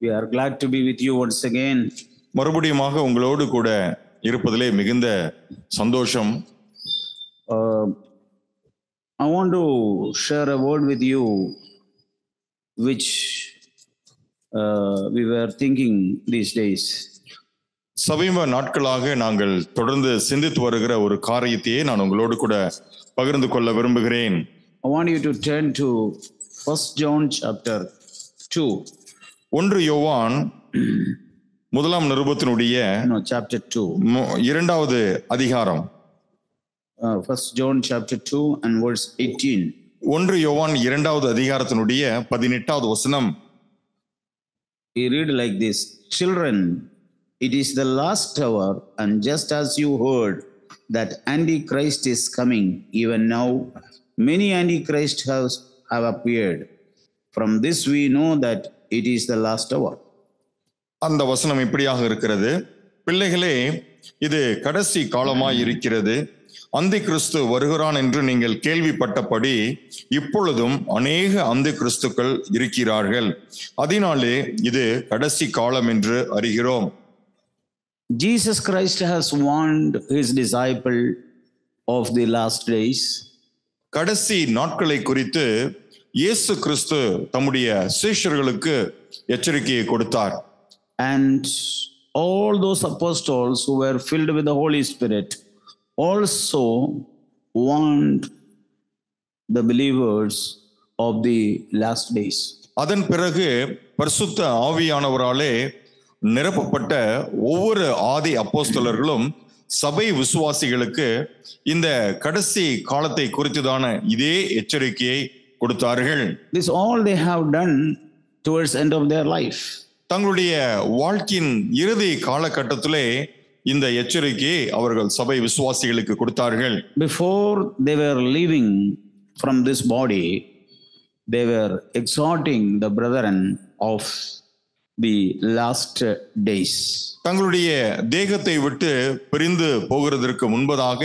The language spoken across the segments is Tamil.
We are glad to be with you once again. மறுபடியுமாக உங்களோடு கூட இருப்பதிலே மிகுந்த சந்தோஷம். I want to share a word with you which we were thinking these days. சமீப நாட்களாக நாங்கள் தொடர்ந்து சிந்தித்து வருகிற ஒரு காரியத்தையே நான் உங்களோடு கூட பகிர்ந்து கொள்ள விரும்புகிறேன். I want you to turn to 1 John chapter 2. 1 யோவான் முதலாம் நிருபத்தினுடைய chapter 2. இரண்டாவது அதிகாரம். 1 John chapter 2 and verse 18. 1 யோவான் இரண்டாவது அதிகாரத்தினுடைய 18வது வசனம். We read like this: Children, it is the last hour, and just as you heard that Antichrist is coming, even now many Antichrists have appeared. From this we know that it is the last hour. அந்த வசனம் இப்படியாக இருக்கிறது: பிள்ளைகளே, இது கடைசி காலமாய் இருக்கிறது. அந்தி கிறிஸ்து வருகிறான் என்று நீங்கள் கேள்விப்பட்டபடி இப்பொழுதும் அநேக அந்தி கிறிஸ்துக்கள் இருக்கிறார்கள். அதனாலே இது கடைசி காலம் என்று அறிகிறோம். Jesus Christ has warned his disciple of the last days. கடைசி நாட்களை குறித்து இயேசு கிறிஸ்து தம்முடைய சீஷர்களுக்கு எச்சரிக்கையை கொடுத்தார். And all those apostles who were filled with the Holy Spirit also warned the believers of the last days. அதன் பிறகு பரிசுத்த ஆவியானவராலே நிரப்பப்பட்ட ஒவ்வொரு ஆதி அப்போஸ்தலர்களும் சபை விசுவாசிகளுக்கு இந்த கடைசி காலத்தை குறித்துதான இதே எச்சரிக்கையை கொடுத்தார்கள். This all they have done towards end of their life. தங்களுடைய வாழ்க்கையின் இறுதி காலகட்டத்திலே இந்த எச்சரிக்கையை அவர்கள் சபை விசுவாசிகளுக்கு கொடுத்தார்கள். Before they were leaving from this body, they were exhorting the brethren of the last days. தங்களுடைய தேகத்தை விட்டு பிரிந்து போகிறதற்கு முன்பதாக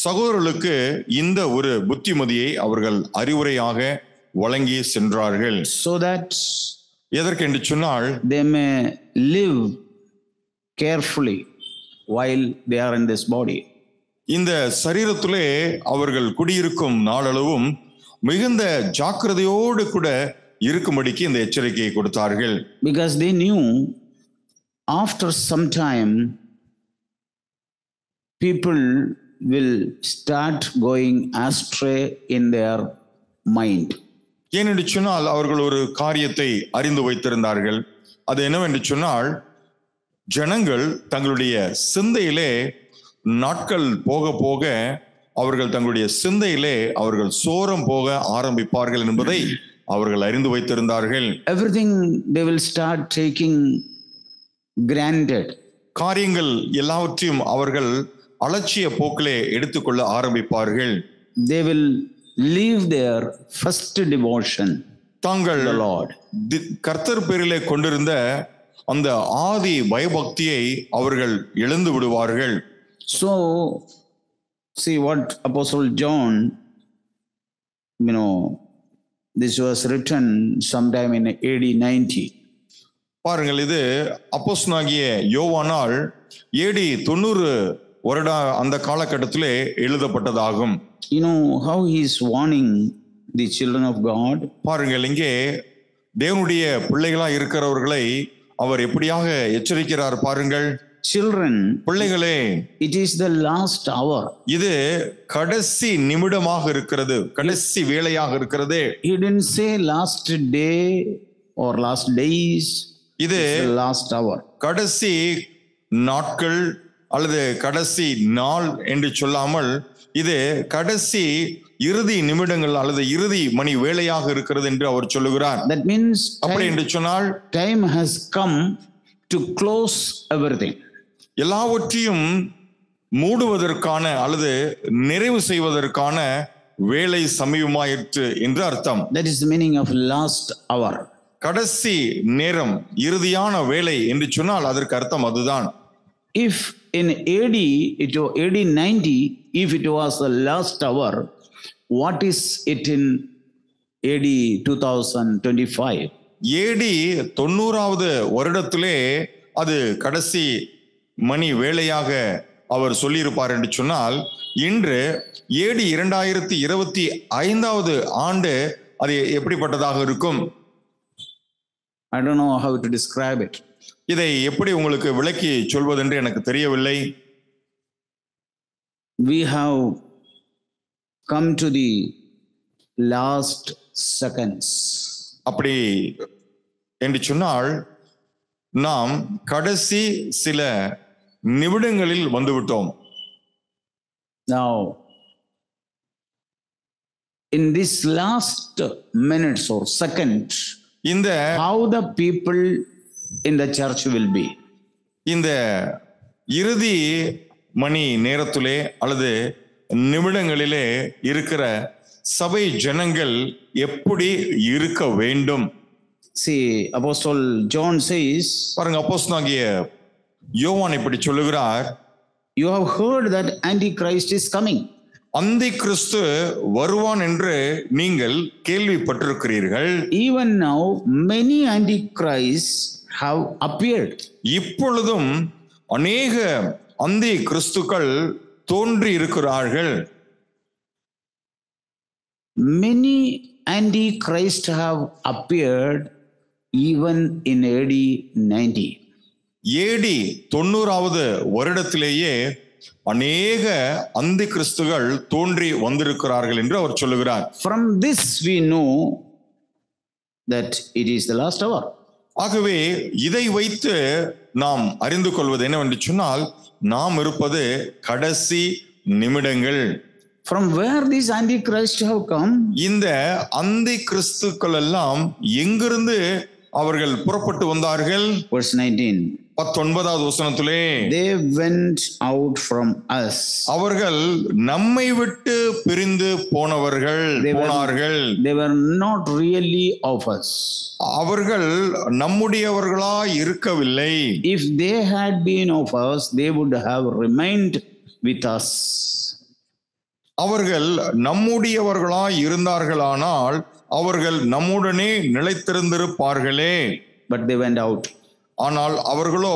சகோதரர்களுக்கு இந்த ஒரு புத்திமதியை அவர்கள் அறிவுரையாக வழங்கி சென்றார்கள். So that எதற்கென்று சொன்னால் they may live carefully while they are in this body. இந்த சரீரத்திலே அவர்கள் குடியிருக்கும் நாளளவும் மிகுந்த ஜாக்கிரதையோடு கூட இருக்கும்படிக்கு இந்த எச்சரிக்கையை கொடுத்தார்கள். Because they knew after some time people will start going astray in their mind. ஏனென்று சொன்னால் அவர்கள் ஒரு காரியத்தை அறிந்து வைத்திருந்தார்கள். அது என்னவென்று சொன்னால், ஜனங்கள் தங்களுடைய சிந்தையிலே நாட்கள் போக போக அவர்கள் தங்களுடைய சிந்தையிலே அவர்கள் சோரம் போக ஆரம்பிப்பார்கள் என்பதை அவர்கள் அறிந்து வைத்திருந்தார்கள். Everything they will start taking granted. காரியங்கள் எல்லாவற்றையும் அவர்கள் அலட்சிய போக்கிலே எடுத்துக்கொள்ள ஆரம்பிப்பார்கள். They will leave their first devotion தாங்கள் to the Lord. கர்த்தர் பேரிலே கொண்டிருந்த அந்த ஆதி பயபக்தியை அவர்கள் இழந்து விடுவார்கள். So see what Apostle John, this was written sometime in AD 90. பாருங்கள், இது அப்போஸ்தலனாகிய யோவானால் AD 90 வருட அந்த காலகட்டத்திலே எழுதப்பட்டதாகும். You know how he is warning the children of God? பாருங்கள், இங்கே தேவனுடைய பிள்ளைகளா இருக்கிறவர்களை அவர் எப்படியாக எச்சரிக்கிறார் பாருங்கள். Children, பிள்ளைகளே, it is the last hour. இது கடைசி நிமிடமாக இருக்கிறது, கடைசி வேளையாக இருக்கிறது. He didn't say last day or last days. இது last hour. கடைசி நாட்கள் அல்லது கடைசி நாள் என்று சொல்லாமல் இது கடைசி இறுதி நிமிடங்கள் அல்லது இறுதி மணி வேளையாக இருக்கிறது என்று அவர் சொல்லுகிறார். That means அப்படி என்று சொன்னால் time has come to close everything. எல்லாவற்றையும் மூடுவதற்கான அல்லது நிறைவு செய்வதற்கான வேலை சமீபமாயிற்று என்று அர்த்தம். That is the meaning of last hour. கடைசி நேரம், இறுதியான வேலை என்று சொன்னால் அதற்கு அர்த்தம் அதுதான். If in AD 90, if it was the last hour, what is it in AD 2025? ஏடி 90வது வருடத்திலே அது கடைசி மணி வேளையாக அவர் சொல்லியிருப்பார் என்று சொன்னால், இன்று ஏடி 2025வது ஆண்டு அது எப்படிப்பட்டதாக இருக்கும்? I don't know how to describe it. இதை எப்படி உங்களுக்கு விளக்கி சொல்வதென்று எனக்கு தெரியவில்லை. We have come to the last seconds. அப்படி என்று சொன்னால் நாம் கடைசி சில நிமிடங்களில் வந்துவிட்டோம். Now, in this last minutes or second, இந்த how the people in the church will be? இந்த இறுதி மணி நேரத்திலே அல்லது நிமிடங்களிலே இருக்கிற சபை ஜனங்கள் எப்படி இருக்க வேண்டும்? See, Apostle John says, பாருங்க, அப்போஸ்தலனாகிய யோவான் இப்படி சொல்லுகிறார், you have heard that Antichrist is coming. அந்தி கிறிஸ்து வருவான் என்று நீங்கள் கேள்விப்பட்டிருக்கிறீர்கள். Even now, many Antichrists have appeared. இப்பொழுதும் அநேக அந்தி கிறிஸ்துக்கள் தோன்றி இருக்கிறார்கள். Many Antichrists have appeared even in AD 90. ஏடி 90வது வருடத்திலேயே அநேக அந்தி கிறிஸ்துகள் தோன்றி வந்திருக்கிறார்கள் என்று அவர் சொல்லுகிறார். From this we know that it is the last hour. ஆகவே இதை வைத்து நாம் அறிந்து கொள்வது என்னவென்று சொன்னால், நாம் இருப்பது கடைசி நிமிடங்கள். From where these Antichrists have come? இந்த அந்தி கிறிஸ்துக்கள் எல்லாம் எங்கிருந்து அவர்கள் புறப்பட்டு வந்தார்கள்? Verse 19. 19வது வசனத்திலே, They went out from us. அவர்கள் நம்மை விட்டு பிரிந்து போனார்கள். They were not really of us. அவர்கள் நம்முடையவர்களாய் இருக்கவில்லை. If they had been of us, they would have remained with us. அவர்கள் நம்முடையவர்களாய் இருந்தார்களானால் அவர்கள் நம்முடனே நிலைத்திருந்திருப்பார்களே. But they went out. ஆனால் அவர்களோ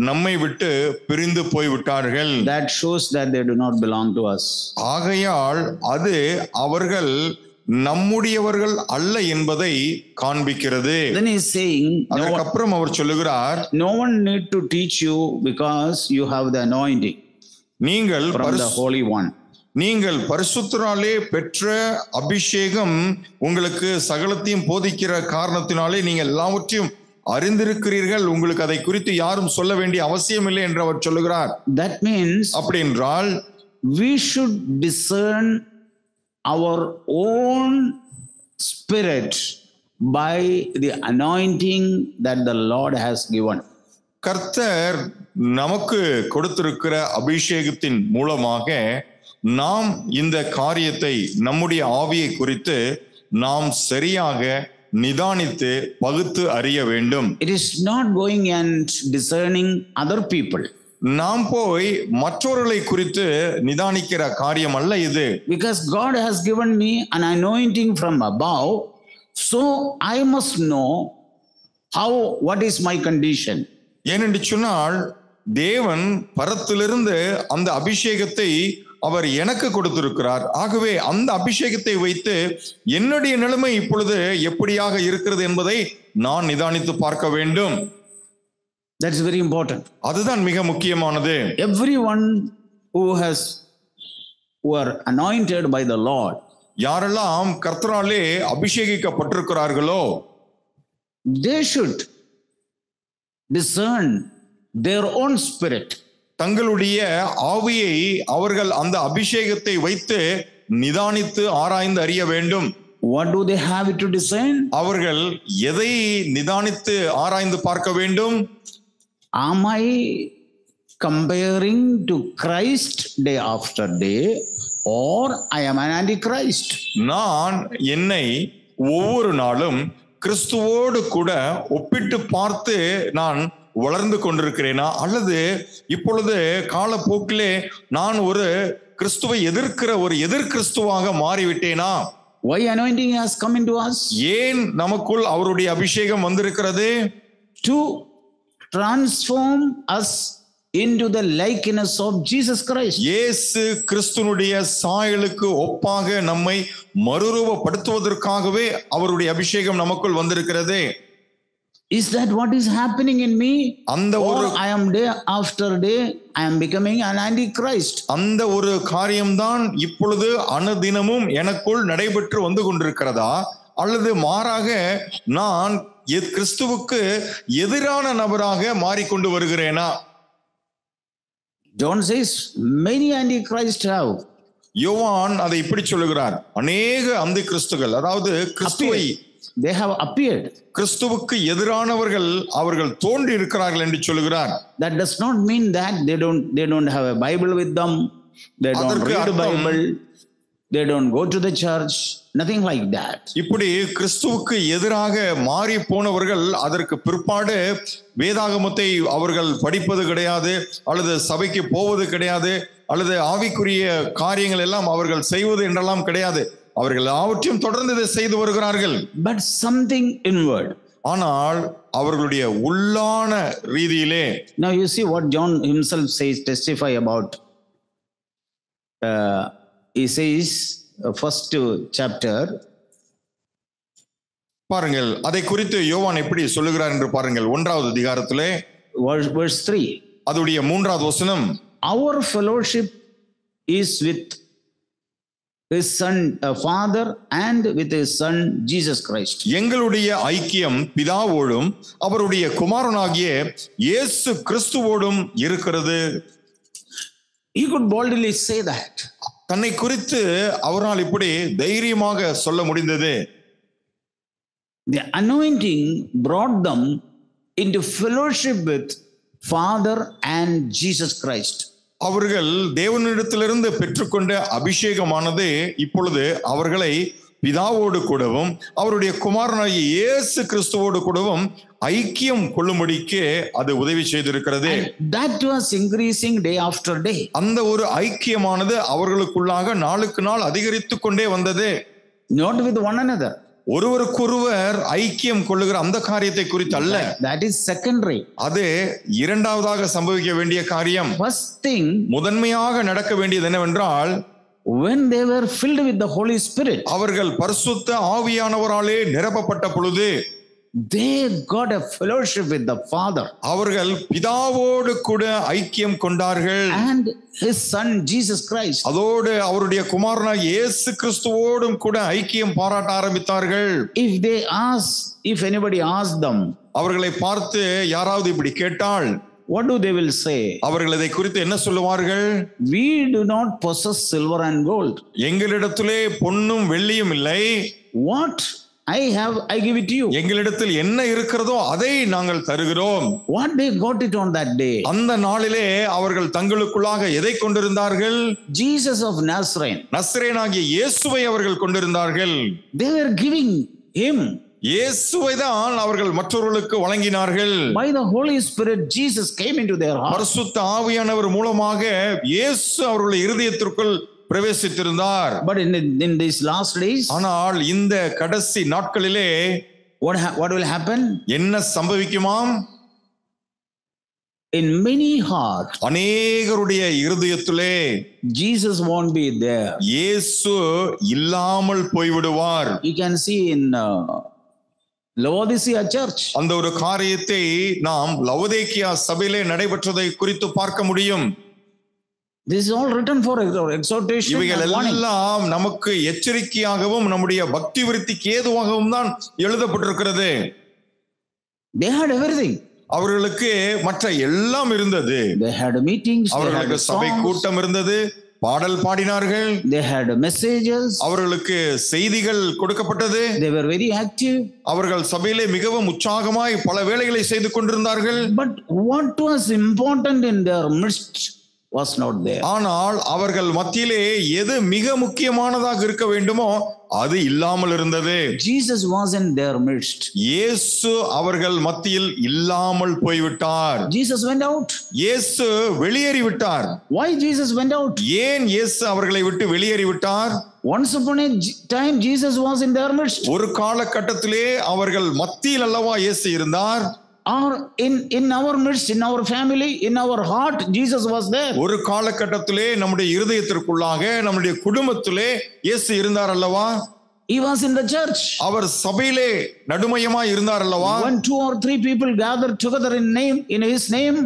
நம்மை விட்டு பிரிந்து போய்விட்டார்கள். That shows that they do not belong to us. ஆகையால் அது அவர்கள் நம்முடையவர்கள் அல்ல என்பதை காண்பிக்கிறது. Then he is saying, அதற்கப்புறம் அவர் சொல்லுகிறார், no one need to teach you because you have the anointing நீங்கள் from the Holy One. நீங்கள் பரிசுத்தராலே பெற்ற அபிஷேகம் உங்களுக்கு சகலத்தையும் போதிக்கிற காரணத்தினாலே நீங்கள் எல்லாவற்றையும் அறிந்திருக்கிறீர்கள். உங்களுக்கு அதை குறித்து யாரும் சொல்ல வேண்டிய அவசியம் இல்லை என்று அவர் சொல்லுகிறார். That means அப்படி என்றால் we should discern our own spirit by the anointing that the Lord has given. கர்த்தர் நமக்கு கொடுத்திருக்கிற அபிஷேகத்தின் மூலமாக நாம் இந்த காரியத்தை, நம்முடைய ஆவியை குறித்து நாம் சரியாக நிதானித்து பகுத்து அறிய வேண்டும். It is not going and discerning other people. நாம் போய் மற்றவர்களை குறித்து நிதானிக்கிற காரியம் அல்ல இது. Because God has given me an anointing from above, so I must know what is my condition. ஏனென்று சொன்னால், தேவன் பரத்திலிருந்து அந்த அபிஷேகத்தை அவர் எனக்கு கொடுத்திருக்கிறார். ஆகவே அந்த அபிஷேகத்தை வைத்து என்னுடைய நிலைமை இப்பொழுது எப்படியாக இருக்கிறது என்பதை நான் நிதானித்து பார்க்க வேண்டும். That's very important. அதுதான் மிக முக்கியமானது. Everyone who are anointed by the Lord, யாரெல்லாம் கர்த்தராலே அபிஷேகிக்கப்பட்டிருக்கிறார்களோ, they should discern their own spirit. தங்களுடைய ஆவியை அவர்கள் அந்த அபிஷேகத்தை வைத்து நிதானித்து ஆராய்ந்து அறிய வேண்டும். What do they have to discern? அவர்கள் எதை நிதானித்து ஆராய்ந்து பார்க்க வேண்டும்? Am I comparing to Christ day after day, or I am an antichrist? நான் என்னை ஒவ்வொரு நாளும் கிறிஸ்துவோடு கூட ஒப்பிட்டு பார்த்து நான் வளர்ந்து கொண்டிருக்கிறேனா, அல்லது இப்பொழுது காலப்போக்கிலே நான் ஒரு கிறிஸ்துவை எதிர்க்கிற ஒரு எதிர் கிறிஸ்துவாக மாறிவிட்டேனா? Why anointing has come into us? ஏன் நமக்குள் அவருடைய அபிஷேகம் வந்திருக்கிறது? To transform us into the likeness of Jesus Christ. இயேசு கிறிஸ்துனுடைய சாயலுக்கு ஒப்பாக நம்மை மறுரூபப்படுத்துவதற்காகவே அவருடைய அபிஷேகம் நமக்குள் வந்திருக்கிறது. Is that what is happening in me? அந்த ஒரு I am day after day I am becoming an antichrist. அந்த ஒரு காரியம்தான் இப்பொழுது அனுதினமும் எனக்குள் நடைபெற்று வந்து கொண்டிருக்கிறதா, அல்லது மாறாக நான் கிறிஸ்துவுக்கு எதிரான நபராக மாறிக்கொண்டு வருகிறேனா? John says many antichrists have. யோவான் அதை இப்படி சொல்லுகிறார், அநேக அந்த கிறிஸ்துகள், அதாவது கிறிஸ்துவை they have appeared. கிறிஸ்துவுக்கு எதிரானவர்கள் அவர்கள் தோன்றி இருக்கிறார்கள் என்று சொல்லுகிறார். That does not mean that they don't have a Bible with them, they don't read the Bible, they don't go to the church, nothing like that. இப்படி கிறிஸ்துவுக்கு எதிராக மாறி போனவர்கள் அதற்கு பிற்பாடு வேதாகமத்தை அவர்கள் படிப்பது கிடையாது, அல்லது சபைக்கு போவது கிடையாது, அல்லது ஆவிக்குரிய காரியங்கள் எல்லாம் அவர்கள் செய்வது என்றெல்லாம் கிடையாது. அவர்கள் அவற்றையும் தொடர்ந்து இதை செய்து வருகிறார்கள். But something inward. ஆனால் அவர்களுடைய உள்ளான ரீதியிலே. Now you see what John himself says, testify about. He says, first chapter. பாருங்கள், அதை குறித்து யோவான் எப்படி சொல்லுகிறார் என்று பாருங்கள். 1வது அதிகாரத்திலே verse 3. அதுடைய 3வது வசனம். Our fellowship is with his son, father, and with his son Jesus Christ. எங்களுடைய ஐக்கியம் பிதாவோடும் அவருடைய குமாரனாகிய இயேசு கிறிஸ்துவோடும் இருக்கிறது. He could boldly say that. தன்னை குறித்து அவரால் இப்படி தைரியமாக சொல்ல முடிந்தது. The anointing brought them into fellowship with Father and Jesus Christ. அவர்கள் தேவனிடத்திலிருந்து பெற்றுக்கொண்ட அபிஷேகமானது இப்பொழுது அவர்களை பிதாவோடு கூடவும் அவருடைய குமாரனாகிய இயேசு கிறிஸ்துவோடு கூடவும் ஐக்கியம் கொள்ளும்படிக்கு அது உதவி செய்திருக்கிறது. That was increasing day after day. அந்த ஒரு ஐக்கியமானது அவர்களுக்குள்ளாக நாளுக்கு நாள் அதிகரித்துக் கொண்டே வந்தது. Not with one another. ஒருவருக்கொருவர் ஐக்கியம் கொள்ளுகிற அந்த காரியத்தை குறித்து அல்ல. That is secondary. அது இரண்டாவதாக சம்பவிக்க வேண்டிய காரியம். First thing, முதன்மையாக நடக்க வேண்டியது என்னவென்றால், when they were filled with the Holy Spirit, அவர்கள் பரிசுத்த ஆவியானவராலே நிரப்பப்பட்ட பொழுது they got a fellowship with the Father. அவர்கள் பிதாவோடு கூட ஐக்கியம் கொண்டார்கள். And his son Jesus Christ. அதோடு அவருடைய குமாரனாகிய இயேசு கிறிஸ்துவோடும் கூட ஐக்கியம் பாராட்ட ஆரம்பித்தார்கள். If anybody asked them, அவர்களை பார்த்து யாராவது இப்படி கேட்டால், what do they will say? அவர்கள் இதை குறித்து என்ன சொல்லுவார்கள்? We do not possess silver and gold. எங்களிடத்திலே பொன்னும் வெள்ளியும் இல்லை. What I have, I give it to you. எங்களிடத்தில் என்ன இருக்கிறதோ அதை நாங்கள் தருகிறோம். What they got it on that day? அந்த நாளிலே அவர்கள் தங்களுக்குள்ளாக எதை கொண்டிருந்தார்கள்? Jesus of Nazareth. நசரேயனாகிய இயேசுவை அவர்கள் கொண்டிருந்தார்கள். They were giving him. இயேசுவை தான் அவர்கள் மற்றவர்களுக்கு வழங்கினார்கள். By the Holy Spirit, Jesus came into their heart. பரிசுத்த ஆவியானவர் மூலமாக இயேசு அவர்களுடைய இருதயத்திற்குள் பிரவேசித்திருந்தார். But in these last days, ஆனால் இந்த கடைசி நாட்களிலே what will happen? என்ன சம்பவிக்குமாம்? In many hearts, அநேகருடைய இருதயத்திலே Jesus won't be there. இயேசு இல்லாமல் போய்விடுவார். You can see in Laodicea church. அந்த ஒரு காரியத்தை நாம் லவோதிக்கேயா சபையிலே நடைபெற்றதை குறித்து பார்க்க முடியும். This is all written for exhortation. இவைகள் எல்லாம் நமக்கு எச்சரிக்கையாகவும் நம்முடைய பக்தி விருத்திக்கு ஏதுவாகவும் தான் எழுதப்பட்டிருக்கிறது. They had everything. அவர்களுக்கு மற்ற எல்லாம் இருந்தது. They had meetings. அவர்களுக்கு சபை கூட்டம் இருந்தது. பாடல் பாடினார்கள். They had messages. அவர்களுக்கு செய்திகள் கொடுக்கப்பட்டது. They were very active. அவர்கள் சபையிலே மிகவும் உற்சாகமாய் பல வேலைகளை செய்து கொண்டிருந்தார்கள். But what was important in their midst was not there. ஆனால் அவர்கள் மத்தியிலே எது மிக முக்கியமானதாக இருக்க வேண்டுமோ அது இல்லாமல் இருந்தது. Jesus was in their midst. இயேசு அவர்கள் மத்தியில் இல்லாமல் போய்விட்டார். Jesus went out. இயேசு வெளியேறி விட்டார். Why Jesus went out? ஏன் இயேசு அவர்களை விட்டு வெளியேறி விட்டார்? Once upon a time, Jesus was in their midst. ஒரு காலகட்டத்திலே அவர்கள் மத்தியில் அல்லவா இயேசு இருந்தார். Or in our midst, in our family, in our heart, Jesus was there. ஒரு காலகட்டத்திலே நம்முடைய இருதயத்திற்குள்ளாக நம்முடைய குடும்பத்திலே இயேசு இருந்தார் அல்லவா. He was in the church. அவர் சபையிலே நடுமையமாய் இருந்தார் அல்லவா. When 2 or 3 people gathered together in his name,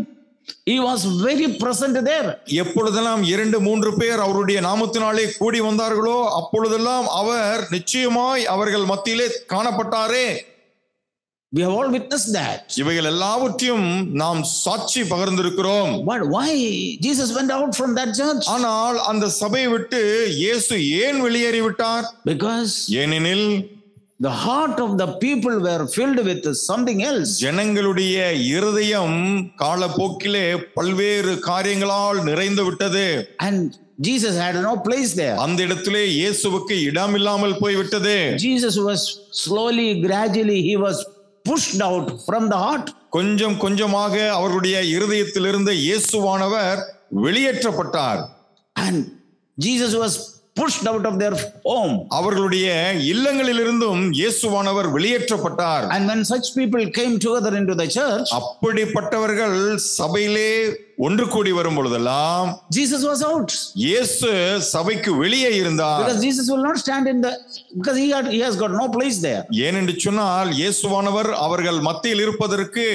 he was very present there. எப்பொழுதெல்லாம் 2-3 பேர் அவருடைய நாமத்தினாலே கூடி வந்தார்களோ அப்பொழுதெல்லாம் அவர் நிச்சயமாய் அவர்கள் மத்தியிலே காணப்பட்டாரே. We have all witnessed that. இவைகள் எல்லாவற்றையும் நாம் சாட்சி பகிர்ந்திருக்கிறோம். But why Jesus went out from that church? ஆனால் அந்த சபையை விட்டு இயேசு ஏன் வெளியேறிவிட்டார்? Because ஏனெனில் the heart of the people were filled with something else. ஜனங்களுடைய இருதயம் காலப்போக்கிலே பல்வேறு காரியங்களால் நிறைந்து விட்டது. And Jesus had no place there. அந்த இடத்திலே இயேசுவுக்கு இடமில்லாமல் போய்விட்டது. Jesus was slowly, gradually, he was pushed out from the heart. கொஞ்சம் கொஞ்சமாக அவருடைய இருதயத்திலிருந்து இயேசுவானவர் வெளியேற்றப்பட்டார். And Jesus was pushed out of their home. அவர்களுடைய இல்லங்களிலிருந்தும் இயேசுவானவர் வெளியேற்றப்பட்டார். And when such people came together into the church, அப்படிப்பட்டவர்கள் சபையிலே ஒன்று கூடி வரும் பொழுதெல்லாம் Jesus was out. இயேசு சபைக்கு வெளியே இருந்தார். Because Jesus will not stand because he has got no place there. ஏனென்று சொன்னால் இயேசுவானவர் அவர்கள் மத்தியில் இருப்பதற்கு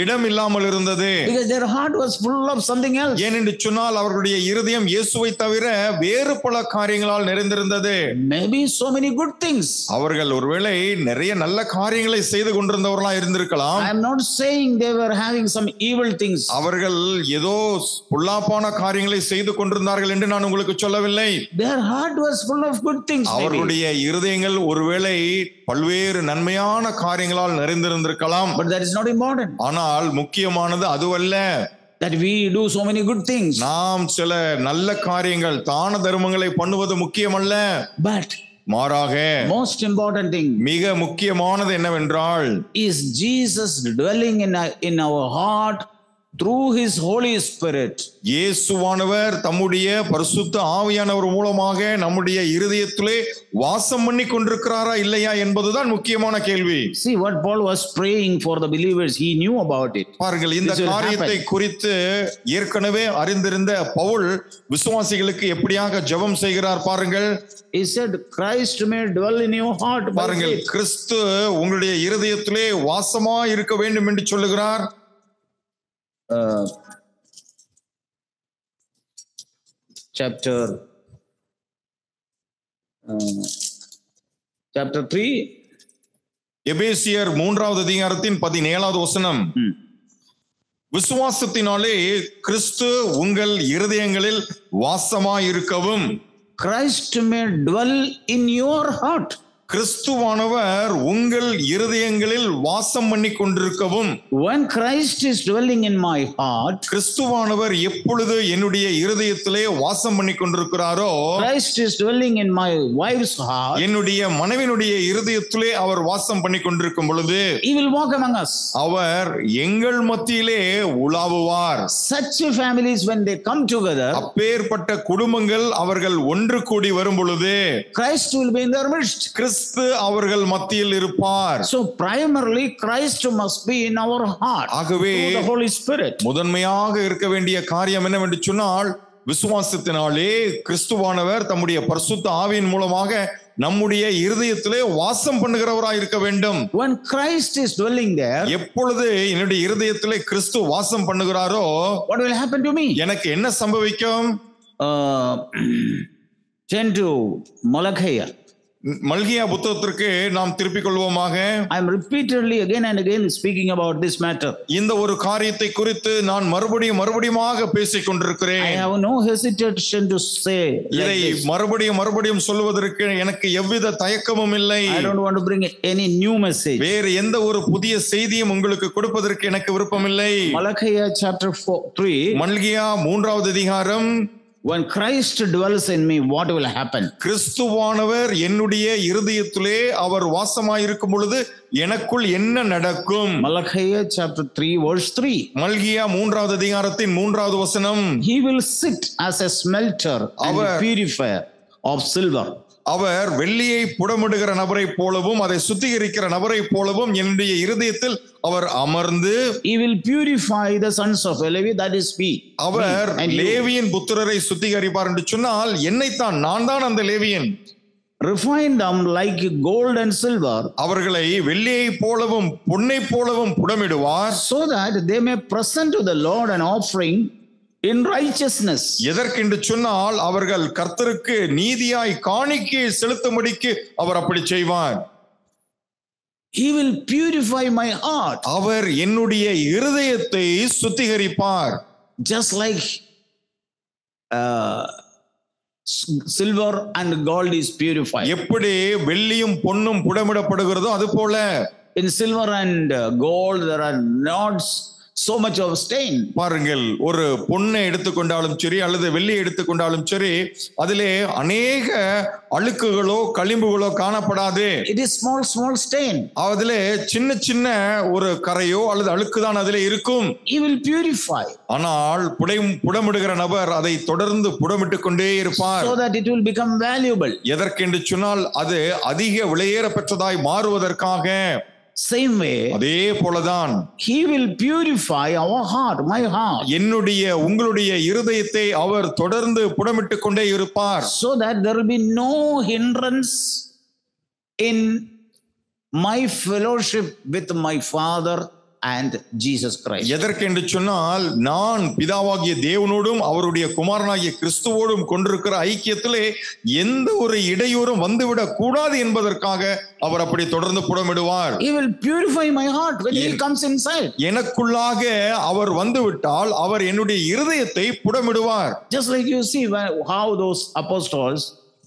இடம் இல்லாமல் இருந்தது. Because their heart was full of something else. ஏனென்று சொன்னால் அவர்களுடைய இருதயம் இயேசுவை தவிர வேறு பல காரியங்களால் நிறைந்திருந்தது. Maybe so many good things. அவர்கள் ஒருவேளை நிறைய நல்ல காரியங்களை செய்து கொண்டிருந்தவர்களா இருந்திருக்கலாம். I am not saying they were having some evil things. அவர்கள் ஏதோ பொல்லாப்பான காரியங்களை செய்து கொண்டிருந்தார்கள் என்று நான் உங்களுக்கு சொல்லவில்லை. Their heart was full of good things. அவர்களுடைய இருதயங்கள் ஒருவேளை பல்வேறு நன்மையான காரியங்களால் நிறைந்திருந்திருக்கலாம். But that is not important. ஆனால் முக்கியமானது அதுவல்ல. That we do so many good things. நாம் சில நல்ல காரியங்கள் தான தர்மங்களை பண்ணுவது முக்கியமல்ல. But மாறாக most important thing மிக முக்கியமானது என்னவென்றால் is Jesus dwelling in our heart through his Holy Spirit. இயேசுவானவர் தம்முடைய பரிசுத்த ஆவியானவர் மூலமாக நம்முடைய இருதயத்திலே வாசம் பண்ணி கொண்டிருக்கிறாரா இல்லையா என்பதுதான் முக்கியமான கேள்வி. See what Paul was praying for the believers, he knew about it. பாருங்கள், இந்த காரியத்தை குறித்து ஏற்கனவே அறிந்திருந்த பவுல் விசுவாசிகளுக்கு எப்படியாக ஜெபம் செய்கிறார் பாருங்கள். He said Christ may dwell in your heart. பாருங்கள், கிறிஸ்து உங்களுடைய இருதயத்திலே வாசமா இருக்க வேண்டும் என்று சொல்லுகிறார். Chapter 3. எபேசியர் 3வது அதிகாரத்தின் 17வது வசனம். விசுவாசத்தினாலே கிறிஸ்து உங்கள் இருதயங்களில் வாசமாயிருக்கவும். Christ may dwell in your heart. கிறிஸ்துவானவர் உங்கள் இருதயங்களில் வாசம் பண்ணி கொண்டிருக்கவும். When Christ is dwelling in my heart, கிறிஸ்துவானவர் எப்பொழுது என்னுடைய இருதயத்திலே வாசம் பண்ணி கொண்டிருக்கிறாரோ, Christ is dwelling in my wife's heart, என்னுடைய மனைவியினுடைய இருதயத்திலே அவர் வாசம் பண்ணி கொண்டிருக்கும் பொழுது, he will walk among us. அவர் எங்கள் மத்தியிலே உலாவுவார். Such families, when they come together, அப்பேற்பட்ட குடும்பங்கள் அவர்கள் ஒன்று கூடி வரும் பொழுது Christ will be in their midst. கிறிஸ்து அவர்கள் மத்தியில் இருப்பார். So primarily Christ must be in our heart ஆகவே through the Holy Spirit. முதன்மையாக இருக்க வேண்டிய காரியம் என்னவென்று சொன்னால், விசுவாசத்தினாலே கிறிஸ்துவானவர் தம்முடைய பரிசுத்த ஆவியின் மூலமாக நம்முடைய இருதயத்திலே வாசம் பண்ணுகிறவராய் இருக்க வேண்டும். When Christ is dwelling there, எப்பொழுது என்னுடைய இருதயத்திலே கிறிஸ்து வாசம் பண்ணுகிறாரோ, what will happen to me? எனக்கு என்ன சம்பவிக்கும்? Turn to Malachi. மல்கியா புத்தகத்திற்கு நாம் திருப்பிக் கொள்வோமாக. I am repeatedly again and again speaking about this matter. இந்த ஒரு காரியத்தை குறித்து நான் மறுபடியும் பேசிக் கொண்டிருக்கிறேன். I have no hesitation to say இதை மறுபடியும் சொல்வதற்கு எனக்கு எவ்வித தயக்கமும் இல்லை. I don't want to bring any new message. வேறு எந்த ஒரு புதிய செய்தியும் உங்களுக்கு கொடுப்பதற்கு எனக்கு விருப்பமில்லை. Malachi chapter 3. மல்கியா 3வது அதிகாரம். When Christ dwells in me, what will happen? கிறிஸ்துவானவர் என்னுடைய இருதயத்திலே அவர் வாசமாயிருக்கும் பொழுது எனக்குள் என்ன நடக்கும்? Malachi chapter 3 verse 3. மல்கியா 3வது அதிகாரத்தின் 3வது வசனம். He will sit as a smelter and a purifier of silver. அவர் வெள்ளியை புடமிடுகிற நபரை போலவும் அதை சுத்திகரிக்கிற நபரை போலவும் என்னுடைய இருதயத்தில் அவர் அமர்ந்து He will purify the sons of Levi, that is me. Our and you. லேவியின் புத்திரரை சுத்திகரிப்பார் என்று சொன்னால் என்னைத்தான், நான் தான் அந்த லேவியன். Refine them like gold and silver, அவர்களை வெள்ளியை போலவும் பொன்னை போலவும் புடமிடுவார். so that they may present to the Lord an offering in righteousness. எதற்கென்று சொன்னால் அவர்கள் கர்த்தருக்கு நீதியாய் காணிக்கை செலுத்தும்படிக்கு அவர் அப்படி செய்வார். He will purify my heart, அவர் என்னுடைய இருதயத்தை சுத்திகரிப்பார். just like silver and gold is purified. எப்படி வெள்ளியும் பொன்னும் புடமிடப்படுகிறதோ அது போல In silver and gold there are not so much of stain. பாருங்கள், ஒரு பொன்னை எடுத்துக்கொண்டாலும் சரி அல்லது வெள்ளியை எடுத்துக்கொண்டாலும் சரி, அதிலே அநேக அழுக்குகளோ களிம்புகளோ காணப்படாது. It is small stain. அதிலே சின்ன சின்ன ஒரு கரையோ அல்லது அழுக்கு தான் அதிலே இருக்கும். He will purify, ஆனால் புடமிடுகிற நபர் அதை தொடர்ந்து புடமிட்டுக் கொண்டே இருப்பார். so that it will become valuable. எதற்கென்று சொன்னால் அது அதிக விலையேற பெற்றதாய் மாறுவதற்காக. Same way, அதே போலதான் He will purify our heart, my heart, என்னுடைய உங்களுடைய இருதயத்தை அவர் தொடர்ந்து புடமிட்டுக் கொண்டே இருப்பார். so that there will be no hindrance in my fellowship with my Father and Jesus Christ. எதற்கென்று சொன்னால் நான் பிதாவாகிய தேவனோடும் அவருடைய குமாரனாகிய கிறிஸ்துவோடும் கொண்டிருக்கிற ஐக்கியத்திலே எந்த ஒரு இடையூறும் வந்துவிடக் கூடாது என்பதற்காக அவர் அப்படி தொடர்ந்து புடமிடுவார். He will purify my heart when He comes inside. எனக்குள்ளாக அவர் வந்துவிட்டால் அவர் என்னுடைய இருதயத்தை புடமிடுவார். Just like you see how those apostles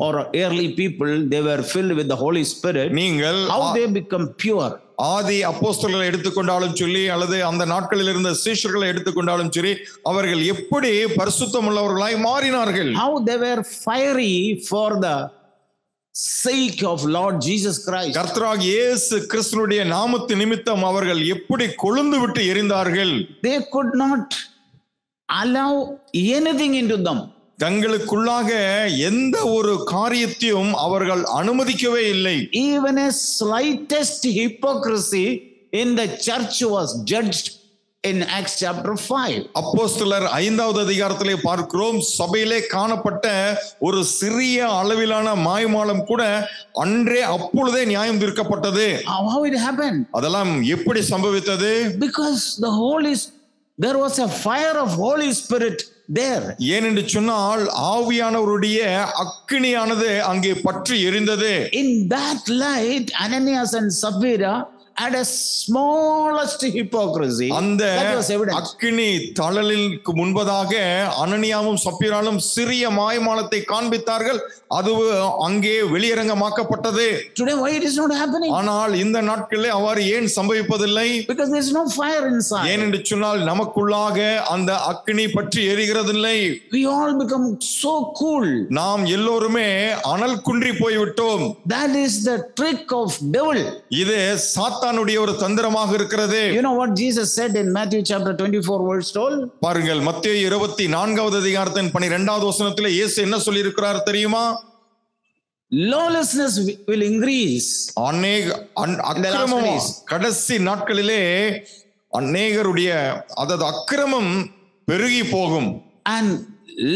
or early people, they were filled with the Holy Spirit. நீங்கள் How they become pure. ஆதி அப்போஸ்தலர்களை எடுத்துக்கொண்டாலும் சொல்லி அல்லது அந்த நாட்களில் இருந்த சீஷர்களை எடுத்துக்கொண்டாலும் சரி, அவர்கள் எப்படி பரிசுத்தம் உள்ளவர்களாய் மாறினார்கள். How they were fiery for the sake of Lord Jesus Christ. கர்த்தராகிய இயேசு கிறிஸ்துவினுடைய நாமத்து நிமித்தம் அவர்கள் எப்படி கொழுந்து விட்டு எரிந்தார்கள். They could not allow anything into them. தங்களுக்குள்ளாக எந்த ஒரு காரியத்தையும் அவர்கள் அனுமதிக்கவே இல்லை. Even a slightest hypocrisy in the church was judged in Acts chapter 5. அப்போஸ்தலர் 5வது அதிகாரத்திலே பார்க்கிறோம், சபையிலே காணப்பட்ட ஒரு சிறிய அளவிலான மாய்மாலம் கூட அன்றே அப்பொழுதே நியாயம் தீர்க்கப்பட்டது. How it happened? அதெல்லாம் எப்படி சம்பவித்தது? Because there was a fire of Holy Spirit there. ஏனென்று சொன்னால் ஆவியானவருடைய அக்கினியானது அங்கே பற்றி எரிந்தது. In that light, Ananias and Sapphira had a smallest hypocrisy. அந்த That was evident. அக்கினி தழலுக்கு முன்பதாக அனனியாவும் சப்பீராலும் சிறிய மாய்மாலத்தை காண்பித்தார்கள். அது அங்கே வெளியரங்கமாக்கப்பட்டது. Today why it is not happening? ஆனால் இந்த நாட்களில் அவ்வாறு ஏன் சம்பவிப்பதில்லை? Because there is no fire inside. ஏனென்று சொன்னால் நமக்குள்ளாக அந்த அக்கினி பற்றி எரிகிறதில்லை. We all become so cool. நாம் எல்லோருமே அனல் குன்றி போய்விட்டோம். That is the trick of devil. இது சாத்தானுடைய ஒரு தந்திரமாக இருக்கிறது. You know what Jesus said in Matthew chapter 24 verse 12? பாருங்கள், மத்தேயு 24வது அதிகாரத்தின் 12வது வசனத்திலே இயேசு என்ன சொல்லி இருக்கிறார் தெரியுமா? Lawlessness will increase. அக்கிரமம் கடைசி நாட்களிலே அநேகருடைய அதாவது அக்கிரமம் பெருகி போகும். And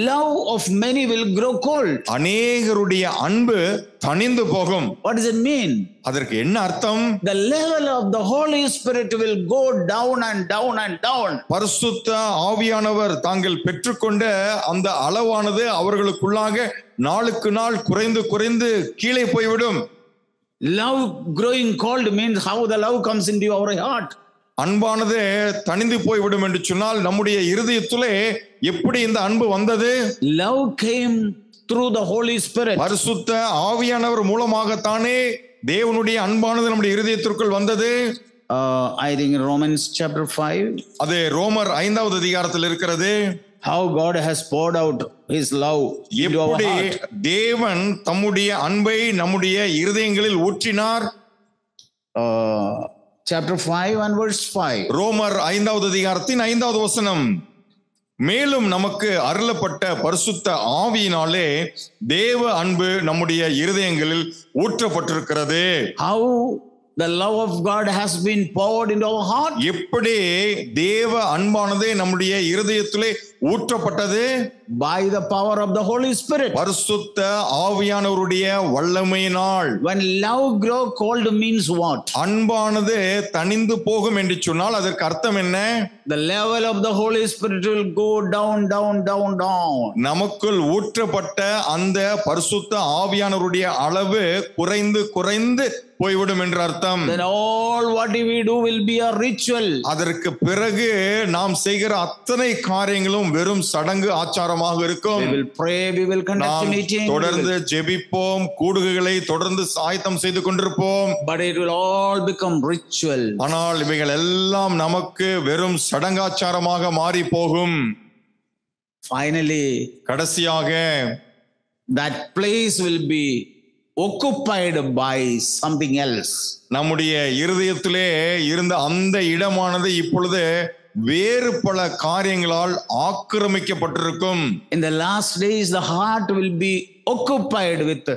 love of many will grow cold. அநேகருடைய அன்பு தணிந்து போகும். What does it mean? அதற்கு என்ன அர்த்தம்? The level of the Holy Spirit will go down and down and down. பரிசுத்த ஆவியானவர் தாங்கள் பெற்றுக்கொண்ட அந்த அளவானது அவர்களுக்குள்ளாக நாளுக்கு நாள் குறைந்து குறைந்து கீழே போய்விடும். Love growing cold means how the love comes into our heart. அன்பானது தணிந்து போய்விடும் என்று சொன்னால் நம்முடைய இருதயத்திலே எப்படி இந்த அன்பு வந்தது? Love came through the Holy Spirit. பரிசுத்த ஆவியானவர் மூலமாகத்தானே தேவனுடைய அன்பானது நம்முடைய இருதயத்திற்குள் வந்தது. I think in Romans chapter 5. அது ரோமர் 5வது அதிகாரத்தில் இருக்கிறது. How God has poured out His love into our எப்படி heart. தேவன் தம்முடைய அன்பை நம்முடைய இருதயங்களில் ஊற்றினார். Chapter 5 and verse 5. ரோமர் 5வது அதிகாரத்தின் 5வது வசனம். மேலும் நமக்கு அருளப்பட்ட பரிசுத்த ஆவியினாலே தேவ அன்பு நம்முடைய இருதயங்களில் ஊற்றப்பட்டிருக்கிறது. How the love of God has been poured into our heart? எப்படி தேவ அன்பானது நம்முடைய இருதயத்திலே ஊற்றப்பட்டது? By the power of the Holy Spirit. பரிசுத்த ஆவியானவருடைய வல்லமையினால். When love grow cold means what? அன்பானது தணிந்து போகும் என்று சொன்னால் அதற்கு அர்த்தம் என்ன? The level of the Holy Spirit will go down, down, down, down. நமக்குள் ஊற்றப்பட்ட அந்த பரிசுத்த ஆவியானவருடைய அளவு குறைந்து குறைந்து போய்விடும் என்ற அர்த்தம். Then all what we do will be a ritual. அதற்கு பிறகு நாம் செய்கிற அத்தனை காரியங்களும் வெறும் சடங்கு ஆச்சாரமாக இருக்கும். We will pray, we will conduct meetings. தொடர்ந்து ஜெபிப்போம், கூடுகைகளை தொடர்ந்து ஆயத்தம் செய்து கொண்டிருப்போம். But it will all become ritual. ஆனால் இவைகள் எல்லாம் நமக்கு வெறும் சடங்காச்சாரமாக மாறி போகும். Finally, கடைசியாக that place will be occupied by something else. நம்முடைய இருதயத்திலே இருந்த அந்த இடமானது இப்பொழுது வேறு பல காரியங்களால் ஆக்கிரமிக்கப்பட்டிருக்கும். In the last days, the heart will be occupied with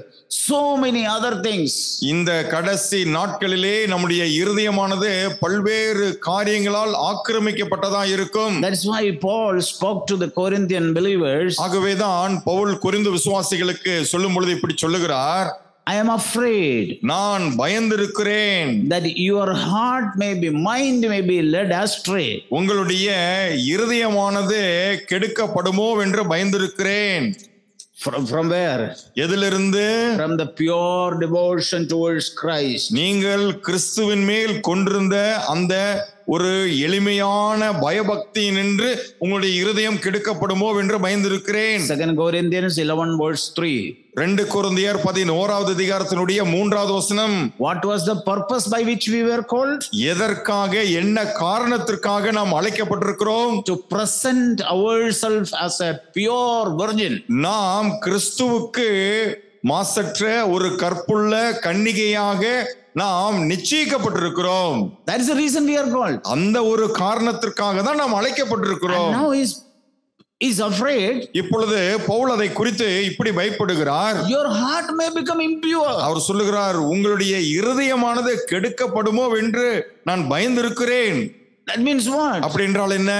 so many other things. இந்த கடைசி நாட்களிலே நம்முடைய இருதயமானது பல்வேறு காரியங்களால் ஆக்கிரமிக்கப்பட்டதா இருக்கும். That's why Paul spoke to the Corinthian believers. ஆகவேதான் பவுல் கொரிந்து விசுவாசிகளுக்கு சொல்லும் பொழுது இப்படி சொல்லுகிறார், I am afraid நான் பயந்திருக்கிறேன் that your heart may be, mind may be led astray. உங்களுடைய இருதயமானது கெடுக்கப்படுமோ என்று பயந்திருக்கிறேன். From where? எதிலிருந்து? From the pure devotion towards Christ. நீங்கள் கிறிஸ்துவின் மேல் கொண்டிருந்த அந்த ஒரு எளிமையான பயபக்தி நின்று உங்களுடைய இருதயம் கெடுக்கப்படுமோ என்று பயந்திருக்கிறேன். 2 Corinthians 11 verse 3. 2 கொரிந்தியர் 11வது அதிகாரத்தினுடைய 3வது வசனம். What was the purpose by which we were called? எதற்காக, என்ன காரணத்திற்காக நாம் அழைக்கப்பட்டிருக்கிறோம்? To present ourselves as a pure virgin. நாம் கிறிஸ்துவுக்கு மாசற்ற ஒரு கற்புள்ள கன்னிகையாக நாம் நிச்சயிக்கப்பட்டிருக்கிறோம். That is the reason we are called. அந்த ஒரு காரணத்திற்காக தான் நாம் அழைக்கப்பட்டிருக்கிறோம். And now is afraid. இப்பொழுது பவுல் அதை குறித்து இப்படி பயப்படுகிறார். Your heart may become impure. அவர் சொல்லுகிறார், உங்களுடைய இருதயமானது கெடுக்கப்படுமோ என்று நான் பயந்திருக்கிறேன். That means what? அப்படி என்றால் என்ன?